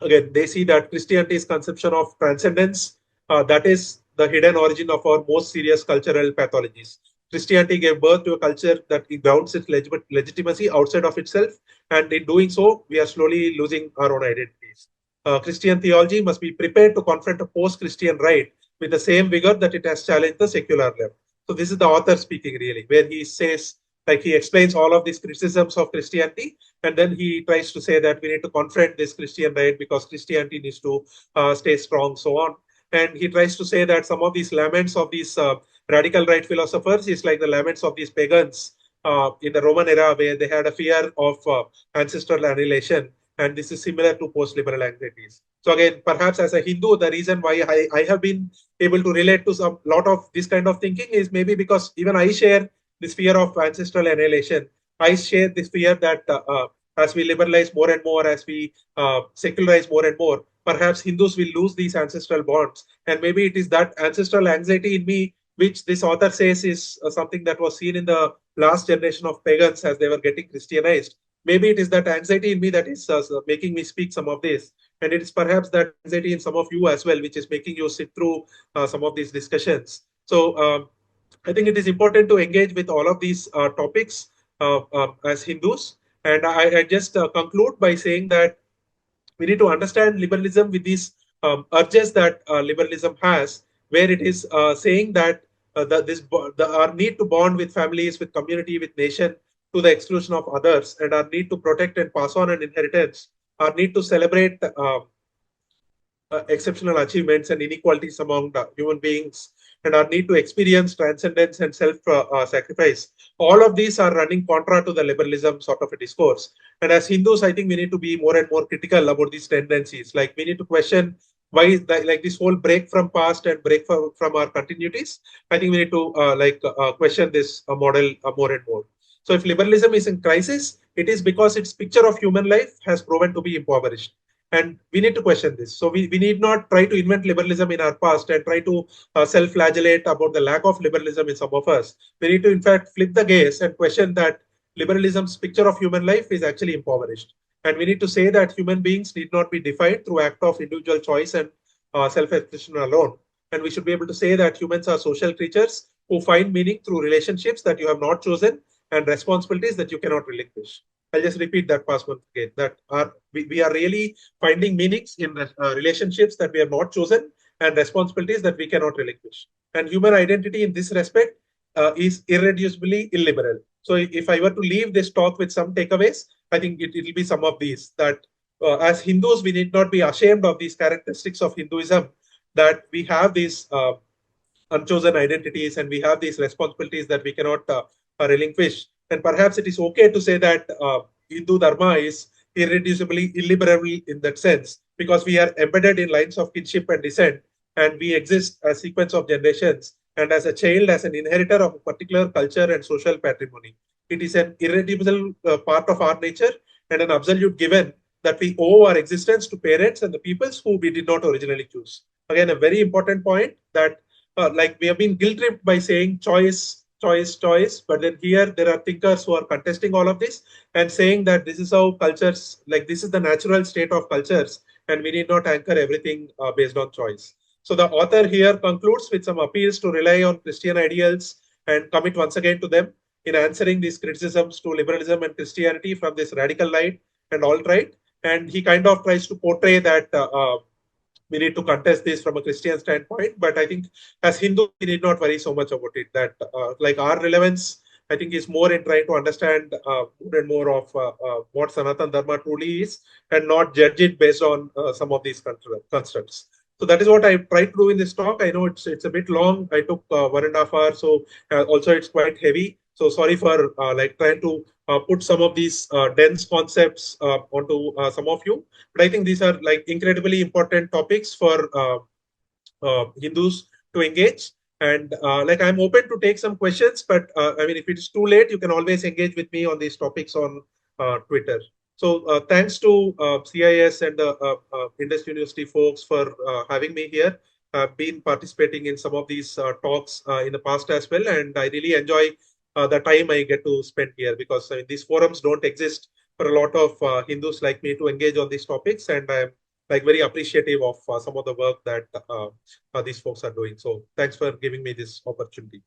again, they see that Christianity's conception of transcendence, that is the hidden origin of our most serious cultural pathologies. Christianity gave birth to a culture that grounds its legitimacy outside of itself, and in doing so, we are slowly losing our own identities. Christian theology must be prepared to confront a post-Christian right with the same vigor that it has challenged the secular left. So this is the author speaking really, where he says, like he explains all of these criticisms of Christianity, and then he tries to say that we need to confront this Christian right because Christianity needs to stay strong, so on. And he tries to say that some of these laments of these radical right philosophers is like the laments of these pagans in the Roman era, where they had a fear of ancestral annihilation, and this is similar to post-liberal anxieties. So again, perhaps as a Hindu, the reason why I have been able to relate to some lot of this kind of thinking is maybe because even I share this fear of ancestral annihilation. I share this fear that as we liberalize more and more, as we secularize more and more, perhaps Hindus will lose these ancestral bonds. And maybe it is that ancestral anxiety in me, which this author says is something that was seen in the last generation of pagans as they were getting Christianized. Maybe it is that anxiety in me that is making me speak some of this. And it is perhaps that anxiety in some of you as well, which is making you sit through some of these discussions. So I think it is important to engage with all of these topics as Hindus. And I just conclude by saying that we need to understand liberalism with these urges that liberalism has, where it is saying that our need to bond with families, with community, with nation, to the exclusion of others, and our need to protect and pass on an inheritance, our need to celebrate exceptional achievements and inequalities among human beings, and our need to experience transcendence and self-sacrifice. All of these are running contra to the liberalism sort of a discourse. And as Hindus, I think we need to be more and more critical about these tendencies. Like we need to question why like this whole break from past and break from our continuities. I think we need to question this model more and more. So if liberalism is in crisis, it is because its picture of human life has proven to be impoverished. And we need to question this. So we need not try to invent liberalism in our past and try to self-flagellate about the lack of liberalism in some of us. We need to, in fact, flip the gaze and question that liberalism's picture of human life is actually impoverished. And we need to say that human beings need not be defined through act of individual choice and self-expression alone. And we should be able to say that humans are social creatures who find meaning through relationships that you have not chosen and responsibilities that you cannot relinquish. I'll just repeat that past one again, that we are really finding meanings in relationships that we have not chosen and responsibilities that we cannot relinquish. And human identity in this respect is irreducibly illiberal. So if I were to leave this talk with some takeaways, I think it will be some of these, that as Hindus, we need not be ashamed of these characteristics of Hinduism, that we have these unchosen identities and we have these responsibilities that we cannot relinquish. And perhaps it is okay to say that Hindu Dharma is irreducibly illiberal in that sense, because we are embedded in lines of kinship and descent, and we exist as a sequence of generations, and as a child, as an inheritor of a particular culture and social patrimony. It is an irreducible part of our nature and an absolute given that we owe our existence to parents and the peoples who we did not originally choose. Again, a very important point that like we have been guilt-tripped by saying choice, choice, choice, but then here there are thinkers who are contesting all of this and saying that this is how cultures, like this is the natural state of cultures, and we need not anchor everything based on choice. So the author here concludes with some appeals to rely on Christian ideals and commit once again to them in answering these criticisms to liberalism and Christianity from this radical right and alt-right. And he kind of tries to portray that we need to contest this from a Christian standpoint. But I think as Hindu, we need not worry so much about it. That like our relevance, I think, is more in trying to understand more and more of what Sanatan Dharma truly is, and not judge it based on some of these constructs. So that is what I tried to do in this talk. I know it's a bit long. I took 1.5 hours, so also it's quite heavy. So sorry for like trying to put some of these dense concepts onto some of you. But I think these are like incredibly important topics for Hindus to engage. And like I'm open to take some questions, but I mean, if it is too late, you can always engage with me on these topics on Twitter. So thanks to CIS and the Indus University folks for having me here. I've been participating in some of these talks in the past as well, and I really enjoy the time I get to spend here, because I mean, these forums don't exist for a lot of Hindus like me to engage on these topics, and I'm like very appreciative of some of the work that these folks are doing. So thanks for giving me this opportunity.